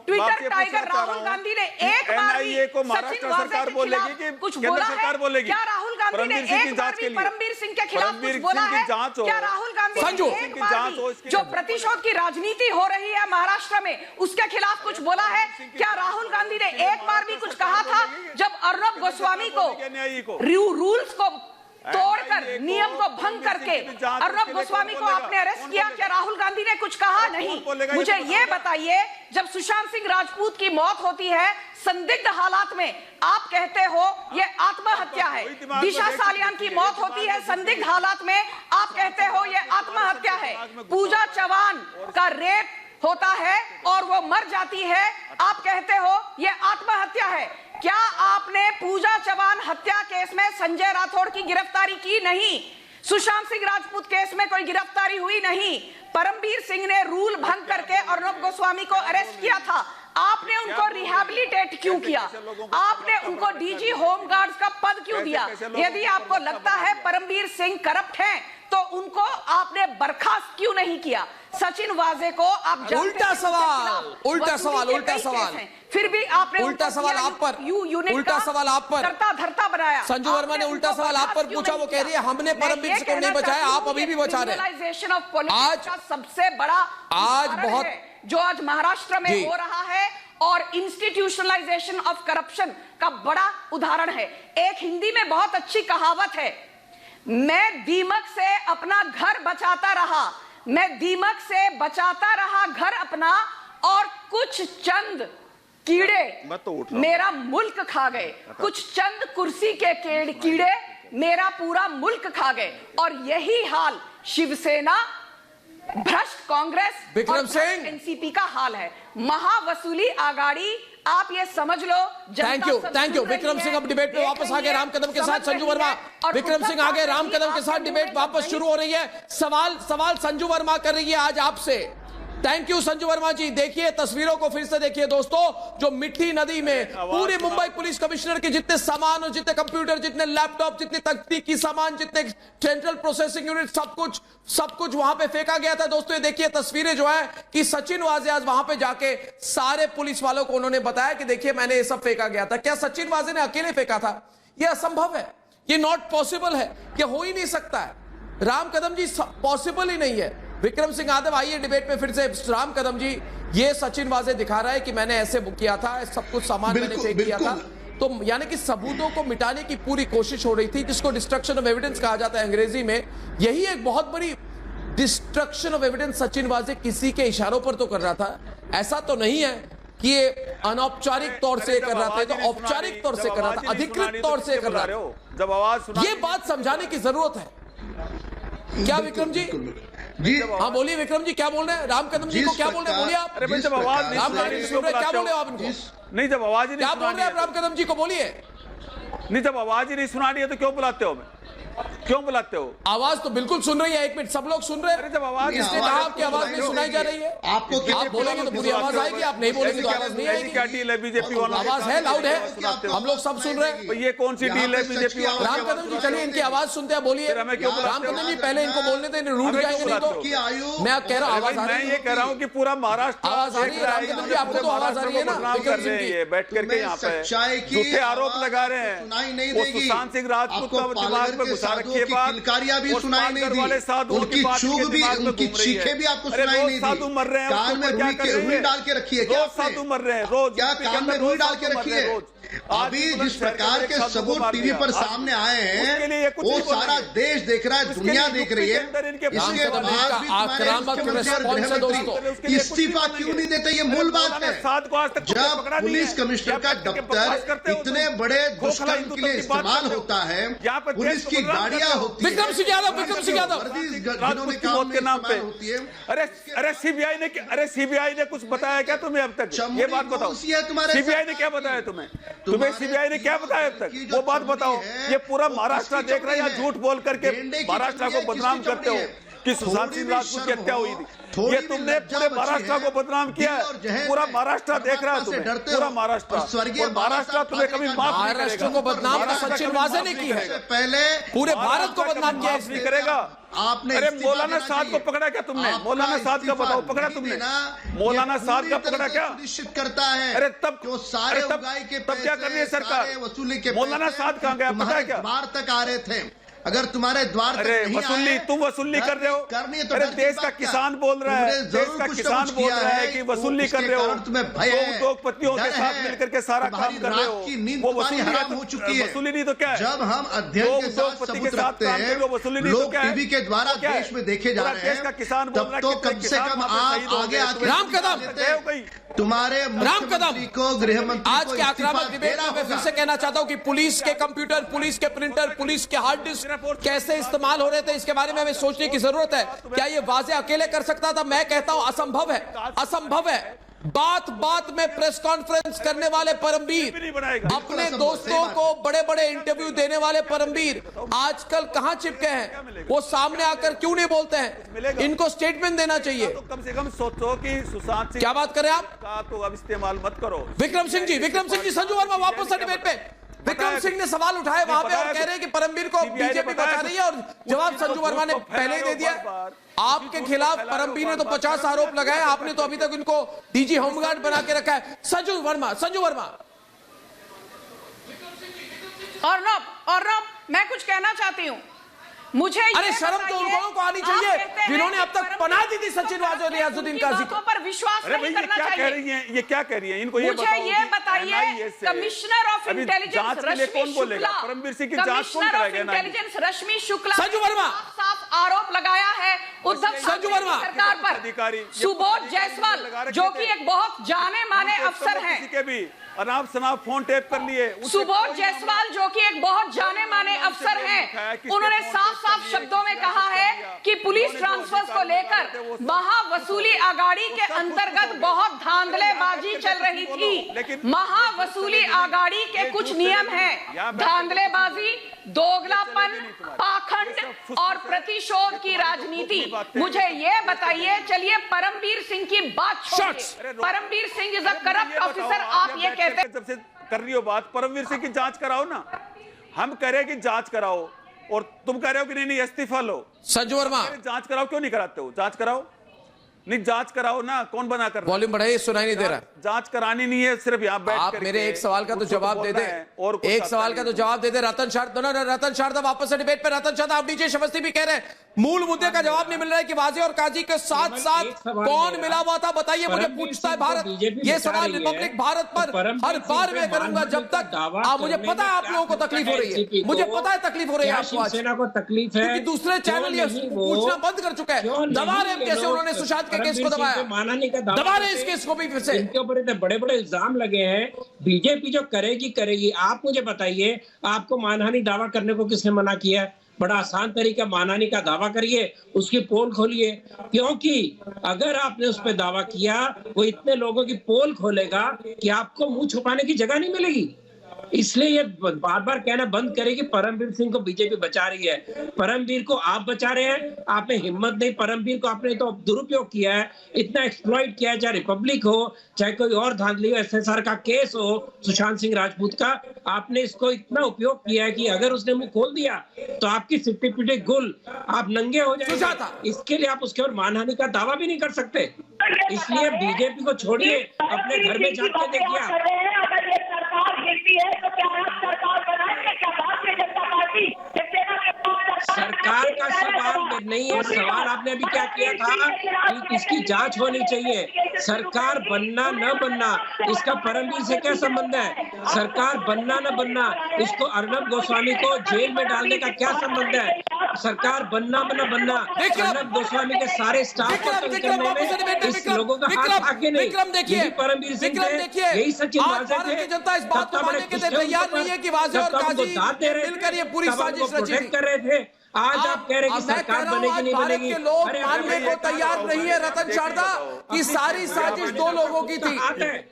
[SPEAKER 6] ट्विटर टाइगर राहुल गांधी ने एक बार भी
[SPEAKER 5] को महाराष्ट्र सरकार बोलेगी कि
[SPEAKER 6] कुछ
[SPEAKER 5] केंद्र
[SPEAKER 6] बोला
[SPEAKER 5] सरकार
[SPEAKER 6] है?
[SPEAKER 5] बोलेगी?
[SPEAKER 6] क्या राहुल गांधी ने एक बार भी परमवीर सिंह के खिलाफ कुछ बोला है? क्या राहुल गांधी ने एक बार भी जो प्रतिशोध की राजनीति हो रही है महाराष्ट्र में उसके खिलाफ कुछ बोला है? क्या राहुल गांधी ने एक बार भी कुछ कहा था जब अर्नब गोस्वामी को रूल्स को तोड़कर कर, नियम को भंग करके अर्नब गोस्वामी को आपने अरेस्ट किया। क्या राहुल गांधी ने कुछ कहा? नहीं। मुझे ये बताइए, जब सुशांत सिंह राजपूत की मौत होती है संदिग्ध हालात में, आप कहते हो ये आत्महत्या है। दिशा सालियान की मौत होती है संदिग्ध हालात में, आप कहते हो ये आत्महत्या है। पूजा चौहान का रेप होता है और वो मर जाती है, आप कहते हो ये आत्महत्या है। क्या आपने पूजा चौहान हत्या केस में संजय राठौड़ की गिरफ्तारी की? नहीं। सुशांत सिंह राजपूत केस में कोई गिरफ्तारी हुई नहीं। परमबीर सिंह ने रूल भंग करके अर्नब गोस्वामी को अरेस्ट किया था, आपने उनको रिहैबिलिटेट क्यों किया? आपने उनको डीजी होम गार्ड्स का पद क्यों दिया? यदि आपको लगता है परमबीर सिंह करप्ट हैं, तो उनको आपने बर्खास्त क्यों नहीं किया? सचिन वाजे को आप
[SPEAKER 1] उल्टा सवाल
[SPEAKER 6] फिर भी आपने
[SPEAKER 1] उल्टा सवाल आप पर, उल्टा सवाल आप पर
[SPEAKER 6] करता धरता बनाया।
[SPEAKER 1] संजू वर्मा ने उल्टा सवाल आप पर पूछा, वो कह रही है हमने परमबीर सिंह को नहीं बचाया, आप अभी भी बचा रहे हैं।
[SPEAKER 6] आज सबसे बड़ा
[SPEAKER 1] आज बहुत
[SPEAKER 6] जो आज महाराष्ट्र में हो रहा है और इंस्टीट्यूशनलाइजेशन ऑफ करप्शन का बड़ा उदाहरण है। एक हिंदी में बहुत अच्छी कहावत है, मैं दीमक से अपना घर बचाता रहा, मैं दीमक से बचाता रहा घर अपना, और कुछ चंद कीड़े मेरा मुल्क खा गए। कुछ चंद कुर्सी के कीड़े मेरा पूरा मुल्क खा गए। और यही हाल शिवसेना, भ्रष्ट कांग्रेस,
[SPEAKER 1] विक्रम सिंह,
[SPEAKER 6] एनसीपी का हाल है। महावसूली आघाड़ी, आप ये समझ लो।
[SPEAKER 1] Thank you Vikram Singh. अब डिबेट पे वापस आ गए राम कदम के साथ संजू वर्मा। विक्रम सिंह आगे, राम कदम के साथ डिबेट वापस शुरू हो रही है। सवाल संजू वर्मा कर रही है आज आपसे। थैंक यू संजू वर्मा जी। देखिए तस्वीरों को फिर से देखिए दोस्तों, जो मिठी नदी में पूरे मुंबई पुलिस कमिश्नर के जितने सामान और जितने कंप्यूटर, जितने लैपटॉप, जितने तकनीकी सामान, जितने सेंट्रल प्रोसेसिंग यूनिट, सब कुछ वहां पे फेंका गया था। दोस्तों ये देखिए तस्वीरें जो है कि सचिन वाजे आज वहां पे जाके सारे पुलिस वालों को उन्होंने बताया कि देखिए मैंने ये सब फेंका गया था। क्या सचिन वाजे ने अकेले फेंका था? यह असंभव है, ये नॉट पॉसिबल है, यह हो ही नहीं सकता है। राम कदम जी पॉसिबल ही नहीं है। विक्रम सिंह यादव आइए डिबेट में फिर से। राम कदम जी, ये सचिन वाजे दिखा रहा है कि मैंने ऐसे बुक किया था, सब कुछ सामान मैंने चेक किया था, तो यानी कि सबूतों को मिटाने की पूरी कोशिश हो रही थी, जिसको डिस्ट्रक्शन ऑफ एविडेंस कहा जाता है अंग्रेजी में। यही एक बहुत बड़ी डिस्ट्रक्शन ऑफ एविडेंस सचिन वाजे किसी के इशारों पर तो कर रहा था। ऐसा तो नहीं है कि ये अनौपचारिक तौर से कर रहा था, तो औपचारिक तौर से कर रहा था, अधिकृत तौर से कर रहा था।
[SPEAKER 5] जब आवाज
[SPEAKER 1] ये बात समझाने की जरूरत है। क्या विक्रम जी? हाँ बोलिए विक्रम जी, क्या बोल रहे हैं? राम कदम जी को क्या बोल रहे हैं? बोलिए आप।
[SPEAKER 5] अरे जब आवाज
[SPEAKER 1] राम कदम जी सुन रहे, क्या बोल रहे हो आप इनको?
[SPEAKER 5] नहीं, जब आवाज ही नहीं,
[SPEAKER 1] क्या बोल रहे हैं आप राम कदम जी को? बोलिए।
[SPEAKER 5] नहीं, जब आवाज ही नहीं सुनानी है तो क्यों बुलाते हो? क्यों बुलाते हो?
[SPEAKER 1] आवाज तो बिल्कुल सुन रही है, एक मिनट, सब लोग सुन रहे हैं।
[SPEAKER 5] जब आवाज,
[SPEAKER 1] किसने कहा आपकी आवाज नहीं सुनाई जा रही है?
[SPEAKER 9] आपको
[SPEAKER 1] आप बोलेंगे तो पूरी आवाज आएगी, आप नहीं बोलेंगे तो आवाज नहीं आएगी।
[SPEAKER 5] क्या डील है बीजेपी वालों?
[SPEAKER 1] आवाज है, लाउड है, हम लोग सब सुन रहे हैं।
[SPEAKER 5] ये कौन सी डील है बीजेपी वालों?
[SPEAKER 1] राम कदम जी चलिए इनकी आवाज सुनते हैं, बोलिए। राम कदम जी पहले इनको बोलने दें, रूठ जाएंगे नहीं तो। मैं कह रहा हूँ आवाज आ रही है।
[SPEAKER 5] मैं ये कह रहा हूँ कि पूरा महाराष्ट्र
[SPEAKER 1] आवाज आ रही है। राम कदम जी आपको तो आवाज आ रही है ना? विक्रम सिंह जी
[SPEAKER 5] बैठ करके यहाँ पे झूठे आरोप लगा रहे हैं। वो सुशांत सिंह राजपूत का दिमाग में घुसा रखी है बात,
[SPEAKER 9] भी सुनाई नहीं दी, उनकी चूक भी, उनकी चीखें भी आपको सुनाई नहीं दी। कान में रुई डाल के रखी है क्या?
[SPEAKER 5] साधु मर रहे हैं रोज,
[SPEAKER 9] क्या कान में रुई डाल के रखी है? अभी जिस प्रकार के सबूत टीवी पर सामने आए हैं, वो सारा देश देख रहा है, दुनिया देख रही है। इसके बाद भी
[SPEAKER 1] आक्रामक रिस्पॉन्स है दोस्तों।
[SPEAKER 9] इस्तीफा क्यों नहीं देते? ये मूल बात है। जब पुलिस कमिश्नर का दफ्तर इतने बड़े दुष्कर्म के लिए इस्तेमाल होता है, पुलिस की गाड़ियां होती है,
[SPEAKER 1] विक्रम सिंह यादव
[SPEAKER 9] जिन्होंने काम में इस्तेमाल होती है।
[SPEAKER 5] अरे सीबीआई ने कुछ बताया क्या तुम्हें अब तक? ये बात बताओ, सीबीआई ने क्या बताया तुम्हें? तुम्हें सीबीआई ने क्या बताया अब तक? वो बात बताओ। ये पूरा महाराष्ट्र देख रहा है, यहाँ झूठ बोल करके महाराष्ट्र को बदनाम करते हो कि सुशांत सिंह राजपूत की हत्या हुई थी। ये तुमने पूरे महाराष्ट्र को बदनाम किया है। पूरा महाराष्ट्र देख रहा है तुम्हें, पूरा महाराष्ट्र। और महाराष्ट्र तुम्हें कभी माफ नहीं करेगा।
[SPEAKER 1] महाराष्ट्र को बदनाम तो सचिन वाजे ने की है,
[SPEAKER 9] पहले
[SPEAKER 1] पूरे भारत को बदनाम किया
[SPEAKER 5] नहीं करेगा।
[SPEAKER 9] आपने
[SPEAKER 5] अरे मौलाना साद को पकड़ा क्या तुमने? मौलाना साद का बताओ, पकड़ा तुमने? मौलाना साद का पकड़ा क्या?
[SPEAKER 9] निश्चित करता है।
[SPEAKER 5] अरे तब
[SPEAKER 9] सारे
[SPEAKER 5] तब क्या कर रही है सरकार?
[SPEAKER 9] वसूली के
[SPEAKER 5] मौलाना साद कहाँ गया पता है क्या?
[SPEAKER 9] बाहर तक आ रहे थे। अगर तुम्हारे द्वार तक नहीं
[SPEAKER 5] वसूली
[SPEAKER 9] आए,
[SPEAKER 5] तुम वसूली कर रहे हो।
[SPEAKER 9] करनी है तो
[SPEAKER 5] अरे
[SPEAKER 9] डर की
[SPEAKER 5] देश का
[SPEAKER 9] बात क्या?
[SPEAKER 5] किसान बोल रहा है,
[SPEAKER 9] तुमने
[SPEAKER 5] देश
[SPEAKER 9] जरूर
[SPEAKER 5] का
[SPEAKER 9] कुछ ना
[SPEAKER 5] किसान
[SPEAKER 9] कुछ
[SPEAKER 5] बोल
[SPEAKER 9] किया
[SPEAKER 5] रहा है कि वसूली
[SPEAKER 9] उसके
[SPEAKER 5] कर रहे हो,
[SPEAKER 9] कारण तुम्हें भय है,
[SPEAKER 5] उद्योगपतियों के
[SPEAKER 9] डर
[SPEAKER 5] साथ
[SPEAKER 9] है।
[SPEAKER 5] मिलकर के सारा
[SPEAKER 9] तुम्हारी
[SPEAKER 5] काम कर रहे हो,
[SPEAKER 9] रात की नींद
[SPEAKER 5] वो
[SPEAKER 9] तुम्हारी
[SPEAKER 5] वसूली
[SPEAKER 9] हराम हो चुकी है।
[SPEAKER 5] वसूली नहीं तो क्या है?
[SPEAKER 9] जब हम अध्ययन के साथ
[SPEAKER 5] उद्योगपति
[SPEAKER 9] सबूत
[SPEAKER 5] के साथ
[SPEAKER 9] रखते
[SPEAKER 5] काम कर रहे हो,
[SPEAKER 9] हैं,
[SPEAKER 5] वसूली नहीं तो
[SPEAKER 9] लोग
[SPEAKER 5] क्या है?
[SPEAKER 9] टीवी के द्वारा
[SPEAKER 5] क्या है?
[SPEAKER 9] देश में देखे जा
[SPEAKER 5] पूरा
[SPEAKER 9] रहे
[SPEAKER 5] देश का किसान
[SPEAKER 9] हैं,
[SPEAKER 5] बोल
[SPEAKER 9] तब
[SPEAKER 5] रहा है
[SPEAKER 9] तो
[SPEAKER 5] कि
[SPEAKER 9] कम से
[SPEAKER 5] किसान
[SPEAKER 9] कम
[SPEAKER 5] वहाँ पे
[SPEAKER 9] आप
[SPEAKER 5] शहीद हो
[SPEAKER 9] आगे
[SPEAKER 5] गए,
[SPEAKER 9] आके
[SPEAKER 1] राम कदम।
[SPEAKER 9] तुम्हारे मुख्यमंत्री को, गृह मंत्री
[SPEAKER 1] आज
[SPEAKER 9] को
[SPEAKER 1] के आक्रामक
[SPEAKER 9] इस्तीफा
[SPEAKER 1] डिबेट
[SPEAKER 9] देना
[SPEAKER 1] में मैं फिर
[SPEAKER 9] होगा।
[SPEAKER 1] से कहना चाहता हूं कि पुलिस के कंप्यूटर, पुलिस के प्रिंटर, पुलिस के हार्ड डिस्क कैसे इस्तेमाल हो रहे थे, इसके बारे में हमें सोचने की जरूरत है। क्या ये वाजे अकेले कर सकता था? मैं कहता हूं असंभव है, असंभव है। बात बात में प्रेस कॉन्फ्रेंस करने वाले परमवीर, अपने दोस्तों को बड़े बड़े इंटरव्यू देने वाले परमवीर आजकल कहां चिपके हैं? वो सामने आकर क्यों नहीं बोलते हैं? इनको स्टेटमेंट देना चाहिए।
[SPEAKER 5] तो कम से कम सोचो कि सुशांत सिंह
[SPEAKER 1] क्या बात करें आप?
[SPEAKER 5] का तो अब इस्तेमाल मत करो।
[SPEAKER 1] विक्रम सिंह जी, संजू वर्मा वापस डिबेट पे। विक्रम सिंह ने सवाल उठाए वहां पे और कह रहे हैं कि परमवीर को बीजेपी बचा रही है, और जवाब संजू वर्मा ने पहले ही दे दिया। आपके खिलाफ परमवीर ने तो 50 आरोप लगाए, आपने तो अभी तक इनको डीजी होमगार्ड बना के रखा है। संजू वर्मा
[SPEAKER 6] और मैं कुछ कहना चाहती हूँ। मुझे
[SPEAKER 1] अरे शर्म तो उन लोगों को आनी चाहिए जिन्होंने अब तक पनाह दी थी सचिन वाजे और रियाजुद्दीन काजी को।
[SPEAKER 6] पर विश्वास नहीं करना चाहिए।
[SPEAKER 5] ये क्या कह रही हैं? इनको ये
[SPEAKER 6] मुझे ये बताइए, कमिश्नर ऑफ इंटेलिजेंस रश्मि शुक्ला,
[SPEAKER 5] परमवीर सिंह की जांच कौन कराएगा?
[SPEAKER 6] इंटेलिजेंस रश्मि शुक्ला
[SPEAKER 1] संजू वर्मा
[SPEAKER 6] साफ आरोप लगाया है उद्धव
[SPEAKER 1] संजू वर्मा
[SPEAKER 6] सरकार पर। सुबोध जायसवाल जो कि एक बहुत जाने माने अफसर हैं,
[SPEAKER 5] अनाप शनाप फोन टेप कर लिए।
[SPEAKER 6] सुबोध जायसवाल जो कि एक बहुत जाने माने अफसर हैं, उन्होंने साफ साफ शब्दों में कहा है कि पुलिस ट्रांसफर्स को लेकर महावसूली आगाड़ी के अंतर्गत बहुत धांधलेबाजी चल रही थी। महावसूली आगाड़ी के कुछ नियम हैं, धांधलेबाजी, दोगलापन, पाखंड और प्रतिशोध की राजनीति। मुझे ये बताइए, चलिए परमवीर सिंह की बात छोड़िए। Paramvir Singh is a corrupt officer, आप ये कहते हैं।
[SPEAKER 5] जब से कर रही हो बात, परमवीर सिंह की जांच कराओ ना। हम कह रहे हैं कि जांच कराओ और तुम कह रहे हो कि नहीं इस्तीफा लो।
[SPEAKER 1] संजू वर्मा
[SPEAKER 5] जांच कराओ, क्यों नहीं कराते हो? जांच कराओ, नहीं जांच कराओ ना। कौन बना कर?
[SPEAKER 1] वॉल्यूम बढ़ाइए, सुनाई नहीं दे रहा।
[SPEAKER 5] जांच करानी नहीं है, सिर्फ यहाँ बैठ
[SPEAKER 1] आप मेरे एक सवाल का तो जवाब दे दे, एक सवाल का तो जवाब दे दे। रतन शारदा वापस से डिबेट पे। रतन शारदा, आप डीजे शवस्थी भी कह रहे हैं मूल मुद्दे का जवाब नहीं मिल रहा है कि वाजे और काजी के साथ साथ कौन मिला हुआ था, बताइए मुझे। पूछता है भारत, ये सवाल रिपब्लिक भारत पर हर बार मैं करूंगा जब तक मुझे पता है आप लोगों को तकलीफ हो रही है, मुझे पता है तकलीफ हो रही है आपको आज,
[SPEAKER 7] शिवसेना को तकलीफ है
[SPEAKER 1] क्योंकि दूसरे चैनल ये पूछना बंद कर चुका है। दबा रहे कैसे उन्होंने सुशांत के केस को दबाया, दबा रहे इस केस को भी फिर से।
[SPEAKER 7] इनके ऊपर इतने बड़े बड़े इल्जाम लगे हैं। बीजेपी जो करेगी। आप मुझे बताइए, आपको मानहानि दावा करने को किसने मना किया है? बड़ा आसान तरीका, मानहानि का दावा करिए, उसकी पोल खोलिए। क्योंकि अगर आपने उस पर दावा किया, वो इतने लोगों की पोल खोलेगा कि आपको मुंह छुपाने की जगह नहीं मिलेगी। इसलिए ये बार बार कहना बंद करे कि परमवीर सिंह को बीजेपी बचा रही है। परमवीर को आप बचा रहे हैं, आप में हिम्मत नहीं। परमवीर को आपने तो दुरुपयोग किया है, इतना एक्सप्लॉइट किया है, चाहे रिपब्लिक हो चाहे कोई और धांधली हो, एसएसआर का केस हो, सुशांत सिंह राजपूत का, आपने इसको इतना उपयोग किया है कि अगर उसने मुंह खोल दिया तो आपकी सिट्टी पिटी गुल, आप नंगे हो जाएंगे। इसके लिए आप उसके और मानहानि का दावा भी नहीं कर सकते। इसलिए बीजेपी को छोड़िए, अपने घर में जाके देखिए आप। सरकार का सवाल नहीं है। सवाल आपने अभी क्या किया था कि इसकी जांच होनी चाहिए। सरकार बनना न बनना इसका परमवीर से क्या संबंध है? सरकार बनना न बनना इसको अर्नब गोस्वामी को जेल में डालने का क्या संबंध है? सरकार बनना न बनना अर्नब गोस्वामी के सारे स्टाफ को करने में इस लोगों का हाथ आगे नहीं। यही परमवीर सिंह थे, यही सचिन वाजे थे।
[SPEAKER 1] जनता इस बात को मानने के लिए तैयार नहीं है कि वाजे और काजी मिलकर ये पूरी साजिश रची थी।
[SPEAKER 7] कर रहे थे। आज आप कह रहे हैं कि सरकार बनेगी नहीं बनेगी।
[SPEAKER 1] लोग मानने को तैयार नहीं है रतन शारदा कि सारी साजिश दो लोगों की थी।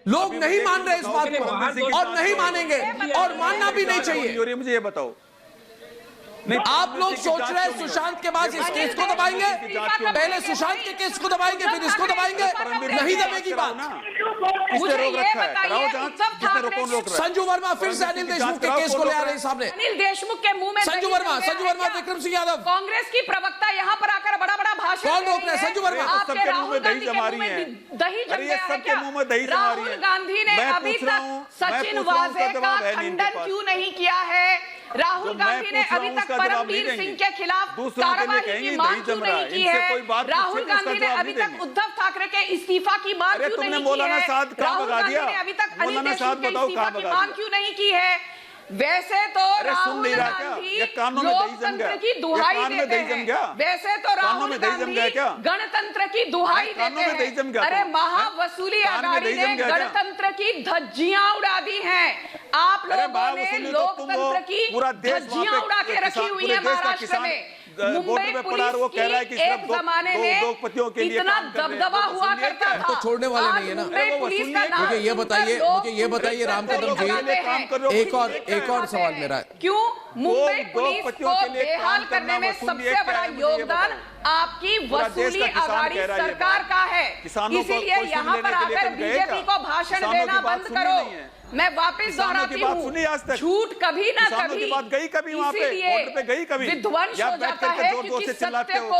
[SPEAKER 1] लोग नहीं मान रहे इस बात को और नहीं मानेंगे और मानना भी नहीं चाहिए।
[SPEAKER 5] मुझे ये बताओ,
[SPEAKER 1] आप लोग सोच रहे हैं सुशांत के बाद इस केस को दबाएंगे, पहले सुशांत के केस को दबाएंगे फिर इसको दबाएंगे, नहीं दबेगी बात।
[SPEAKER 6] मुझे ये बताइए,
[SPEAKER 1] संजू वर्मा फिर से अनिल देशमुख के केस को ले आ रहे हैं सामने।
[SPEAKER 6] अनिल देशमुख के मुंह में
[SPEAKER 1] संजू वर्मा, विक्रम सिंह यादव,
[SPEAKER 6] कांग्रेस की प्रवक्ता यहाँ पर आकर बड़ा बड़ा भाषण
[SPEAKER 1] कौन रोक रहा है? संजू वर्मा।
[SPEAKER 6] आपके
[SPEAKER 5] सबके मुंह में
[SPEAKER 6] राहुल
[SPEAKER 5] दही
[SPEAKER 6] गांधी
[SPEAKER 5] जमा
[SPEAKER 6] के
[SPEAKER 5] रही
[SPEAKER 6] मुंह
[SPEAKER 5] है।
[SPEAKER 6] में दही जम
[SPEAKER 5] अरे ये
[SPEAKER 6] गया है
[SPEAKER 5] सबके
[SPEAKER 6] क्या?
[SPEAKER 5] मुंह में दही जमा रही
[SPEAKER 6] राहुल
[SPEAKER 5] है।
[SPEAKER 6] गांधी ने
[SPEAKER 5] मैं
[SPEAKER 6] अभी
[SPEAKER 5] पूछ रहा
[SPEAKER 6] तक
[SPEAKER 5] हूं,
[SPEAKER 6] सचिन
[SPEAKER 5] मैं पूछ रहा हूं,
[SPEAKER 6] वाजे
[SPEAKER 5] उसका
[SPEAKER 6] का
[SPEAKER 5] जवाब है नहीं इनके
[SPEAKER 6] खंडन
[SPEAKER 5] पास।
[SPEAKER 6] क्यों नहीं किया है? राहुल गांधी ने अभी तक परमवीर सिंह के खिलाफ कार्रवाई की मांग क्यों नहीं की है? राहुल गांधी ने अभी तक उद्धव ठाकरे के इस्तीफा की मांग क्यों नहीं की है? राहुल गांधी ने अभी तक अनिल देशमुख के इस्तीफा की मांग क्यों नहीं की है? वैसे तो राहुल गांधी लोकतंत्र की दुहाई देते हैं, वैसे तो राहुल गांधी गणतंत्र की दुहाई देते हैं। अरे महावसूली अघाड़ी ने गणतंत्र की धज्जियां उड़ा दी हैं। आप लोगों ने लोकतंत्र की धज्जियां उड़ा के रखी हुई है महाराष्ट्र में। मुंबई पुलिस की एक जमाने में इतना दबदबा हुआ करता था,
[SPEAKER 1] तो छोड़ने वाले नहीं है ना।
[SPEAKER 6] मुंबई पुलिस का नाम
[SPEAKER 1] मुझे ये बताइए राम कदम जी, एक और सवाल मेरा है।
[SPEAKER 6] क्यों मुंबई पुलिस को बेहाल करने में सबसे बड़ा योगदान आपकी वसूली अघाड़ी सरकार का है? इसीलिए यहाँ पर आकर बीजेपी को भाषण देना बंद करो। मैं वापस दोहराती हूँ, झूठ कभी ना कभी इसीलिए विध्वंस हो जाता है क्योंकि सत्य को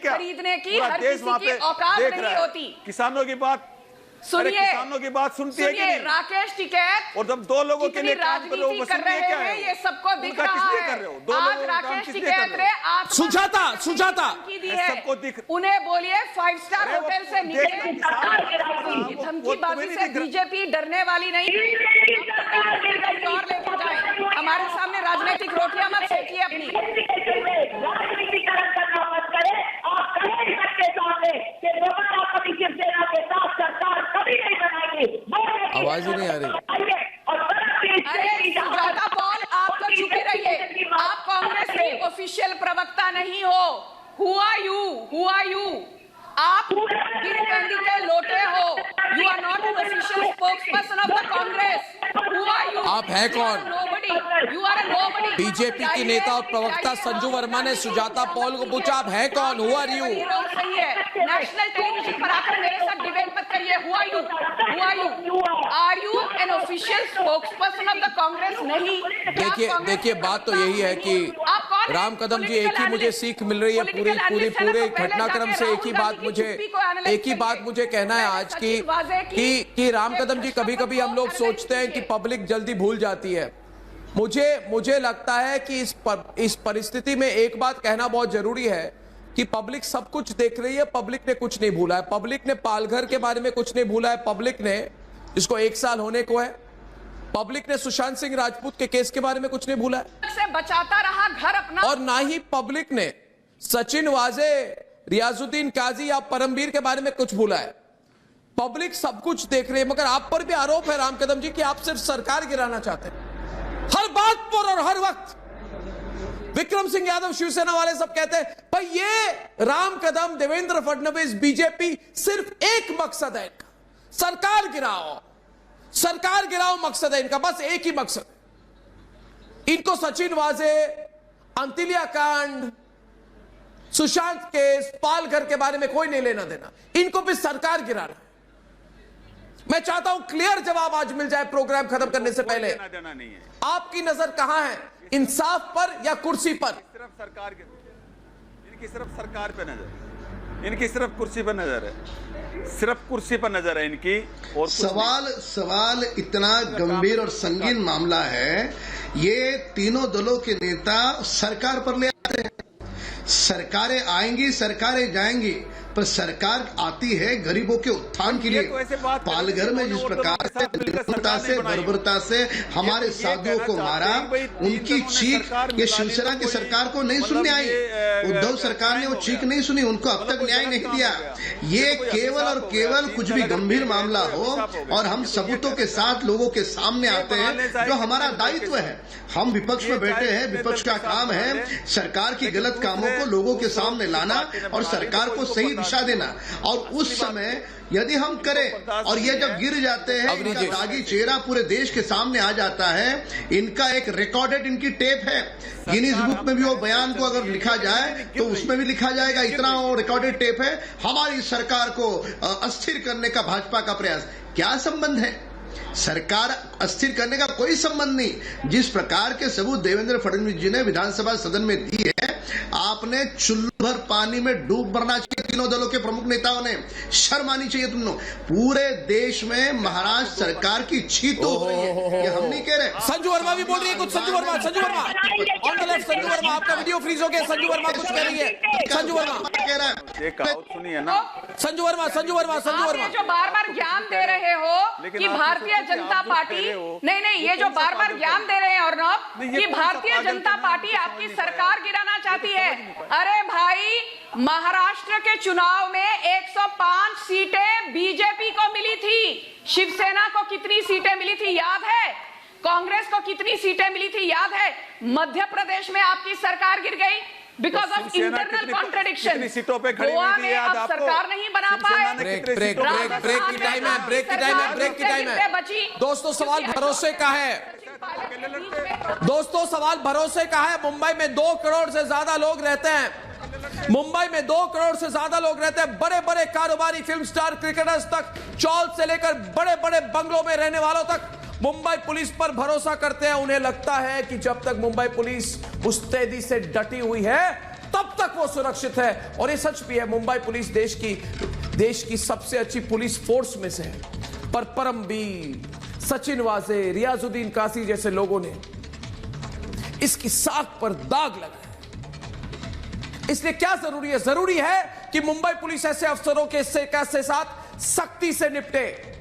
[SPEAKER 6] खरीदने की हर किसी की औकात नहीं होती।
[SPEAKER 5] किसानों की बात
[SPEAKER 6] सुनिए,
[SPEAKER 5] किसानों की बात सुनती है कि नहीं?
[SPEAKER 6] राकेश टिकैत
[SPEAKER 5] और जब दो लोगों के लिए काम कर रहे हो,
[SPEAKER 6] राजनीति कर रहे हैं, ये सबको दिख रहा है। आज राकेश टिकैत रे आप
[SPEAKER 1] सुजाता
[SPEAKER 5] सबको दिख,
[SPEAKER 6] उन्हें बोलिए 5 स्टार होटल से निकले। धमकीबाजी से बीजेपी डरने वाली नहीं। और लेके जाए, हमारे सामने राजनीतिक रोटियां मत सेकिए अपनी।
[SPEAKER 1] आवाज ही नहीं आ रही।
[SPEAKER 6] अरे सुजाता पॉल, आप तो चुप ही रहिए। आप कांग्रेस के ऑफिशियल प्रवक्ता नहीं हो। Who are you? आप गिरगंदी के लोटे हो। You are not an official spokesperson of the Congress. Who are you?
[SPEAKER 1] आप हैं कौन?
[SPEAKER 6] You are a nobody.
[SPEAKER 1] BJP की नेता और प्रवक्ता संजू वर्मा ने सुजाता पॉल को पूछा, आप हैं कौन? Who are you?
[SPEAKER 6] सही है। नेशनल टेलीविजन पर आकर मेरे साथ डिबेट मत करिए। Who are you? Are you an official spokesperson of the Congress? नहीं।
[SPEAKER 1] देखिए बात तो यही है कि राम कदम जी, एक ही मुझे सीख मिल रही है पूरे घटनाक्रम से। एक ही बात मुझे कहना है आज कि राम कदम जी, कभी कभी हम लोग सोचते हैं कि पब्लिक जल्दी भूल जाती है। मुझे लगता है कि इस परिस्थिति में एक बात कहना बहुत जरूरी है कि पब्लिक सब कुछ देख रही है। पब्लिक ने कुछ नहीं भूला है। पब्लिक ने पालघर के बारे में कुछ नहीं भूला है। पब्लिक ने, जिसको 1 साल होने को है, पब्लिक ने सुशांत सिंह राजपूत के केस के बारे में कुछ नहीं भूला है।
[SPEAKER 6] से बचाता रहा घर अपना।
[SPEAKER 1] और ना ही पब्लिक ने सचिन वाजे, रियाजुद्दीन काजी या परमवीर के बारे में कुछ भूला है। पब्लिक सब कुछ देख रही है। मगर आप पर भी आरोप है राम कदम जी कि आप सिर्फ सरकार गिराना चाहते हैं हर बात पर और हर वक्त। विक्रम सिंह यादव, शिवसेना वाले सब कहते हैं भाई ये राम कदम, देवेंद्र फडणवीस, बीजेपी, सिर्फ एक मकसद है इनका, सरकार गिराओ मकसद है इनका। बस एक ही मकसद। इनको सचिन वाजे, अंतिलिया कांड, सुशांत केस, पालघर के बारे में कोई नहीं लेना देना। इनको भी सरकार गिराना है। मैं चाहता हूं क्लियर जवाब आज मिल जाए प्रोग्राम खत्म करने से पहले।
[SPEAKER 5] नहीं है।
[SPEAKER 1] आपकी नजर कहां है, इंसाफ पर या कुर्सी पर?
[SPEAKER 5] सिर्फ सरकार के, इनकी सिर्फ सरकार पे नजर, इनकी सिर्फ कुर्सी पर नजर है, सिर्फ कुर्सी पर नजर है इनकी। और
[SPEAKER 9] सवाल इतना गंभीर और संगीन मामला है, ये तीनों दलों के नेता सरकार पर ले आते हैं। सरकारें आएंगी, सरकारें जाएंगी, पर सरकार आती है गरीबों के उत्थान के लिए। पालघर में जिस प्रकार से बर्बरता से हमारे साधुओं को मारा, उनकी चीख ये शिवसेना की सरकार को नहीं सुनने आई। उद्धव सरकार ने वो चीख नहीं सुनी, उनको अब तक न्याय नहीं दिया। ये केवल और केवल कुछ भी गंभीर मामला हो और हम सबूतों के साथ लोगों के सामने आते हैं, जो हमारा दायित्व है। हम विपक्ष में बैठे हैं, विपक्ष का काम है सरकार की गलत कामों को लोगों के सामने लाना और सरकार को सही दिशा देना। और उस समय यदि हम करें और ये जब गिर जाते हैं, इनका दागी चेहरा पूरे देश के सामने आ जाता है, इनका एक रिकॉर्डेड इनकी टेप है। गिनीज बुक में भी वो बयान को अगर लिखा जाए तो उसमें भी लिखा जाएगा, इतना वो रिकॉर्डेड टेप है। हमारी सरकार को अस्थिर करने का भाजपा का प्रयास, क्या संबंध है? सरकार अस्थिर करने का कोई संबंध नहीं। जिस प्रकार के सबूत देवेंद्र फडणवीस जी ने विधानसभा सदन में दी है, आपने चुल्लू भर पानी में डूब मरना चाहिए तीनों दलों के प्रमुख नेताओं ने शर्म आनी चाहिए तुम लोग। पूरे देश में महाराष्ट्र सरकार की छीतो हो रही है, ये हम नहीं कह रहे।
[SPEAKER 1] संजू वर्मा भी बोल रही है कुछ। Sanju Verma on the left. Sanju Verma आपका वीडियो फ्रीज हो गया। संजू वर्मा कुछ कह रही है। संजू वर्मा
[SPEAKER 9] कह रहा है,
[SPEAKER 5] ये कहावत सुनिए ना।
[SPEAKER 1] संजू वर्मा
[SPEAKER 6] आप ये जो बार बार ज्ञान दे रहे हो कि भारतीय जनता पार्टी, नहीं, ये जो बार बार ज्ञान दे रहे हैं अर्नब कि भारतीय जनता पार्टी आपकी सरकार गिराना चाहती है। अरे भाई, महाराष्ट्र के चुनाव में 105 सीटें बीजेपी को मिली थी। शिवसेना को कितनी सीटें मिली थी याद है? कांग्रेस को कितनी सीटें मिली थी याद है? मध्य प्रदेश में आपकी सरकार गिर गई बिकॉज ऑफ इंटरनल कॉन्ट्रडिक्शन।
[SPEAKER 5] सीटों पे खड़ी हुई थी याद आपको?
[SPEAKER 6] सरकार नहीं बना पाए।
[SPEAKER 1] ब्रेक की टाइम है। दोस्तों सवाल भरोसे का है। दोस्तों सवाल भरोसे का है। मुंबई में 2 करोड़ से ज्यादा लोग रहते हैं। मुंबई में 2 करोड़ से ज्यादा लोग रहते हैं। बड़े बड़े कारोबारी, फिल्म स्टार, क्रिकेटर्स तक, चौल से लेकर बड़े बड़े बंगलों में रहने वालों तक मुंबई पुलिस पर भरोसा करते हैं। उन्हें लगता है कि जब तक मुंबई पुलिस मुस्तैदी से डटी हुई है तब तक वो सुरक्षित है। और ये सच भी है। मुंबई पुलिस देश की सबसे अच्छी पुलिस फोर्स में से है। पर परमवीर, सचिन वाजे, रियाजुद्दीन कासी जैसे लोगों ने इसकी साख पर दाग लगाया। इसलिए क्या जरूरी है? जरूरी है कि मुंबई पुलिस ऐसे अफसरों के साथ सख्ती से निपटे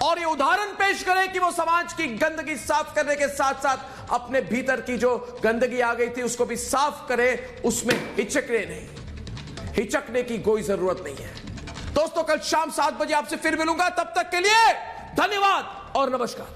[SPEAKER 1] और ये उदाहरण पेश करे कि वो समाज की गंदगी साफ करने के साथ साथ अपने भीतर की जो गंदगी आ गई थी उसको भी साफ करे। उसमें हिचकने नहीं, हिचकने की कोई जरूरत नहीं है। दोस्तों कल शाम 7 बजे आपसे फिर मिलूंगा। तब तक के लिए धन्यवाद और नमस्कार।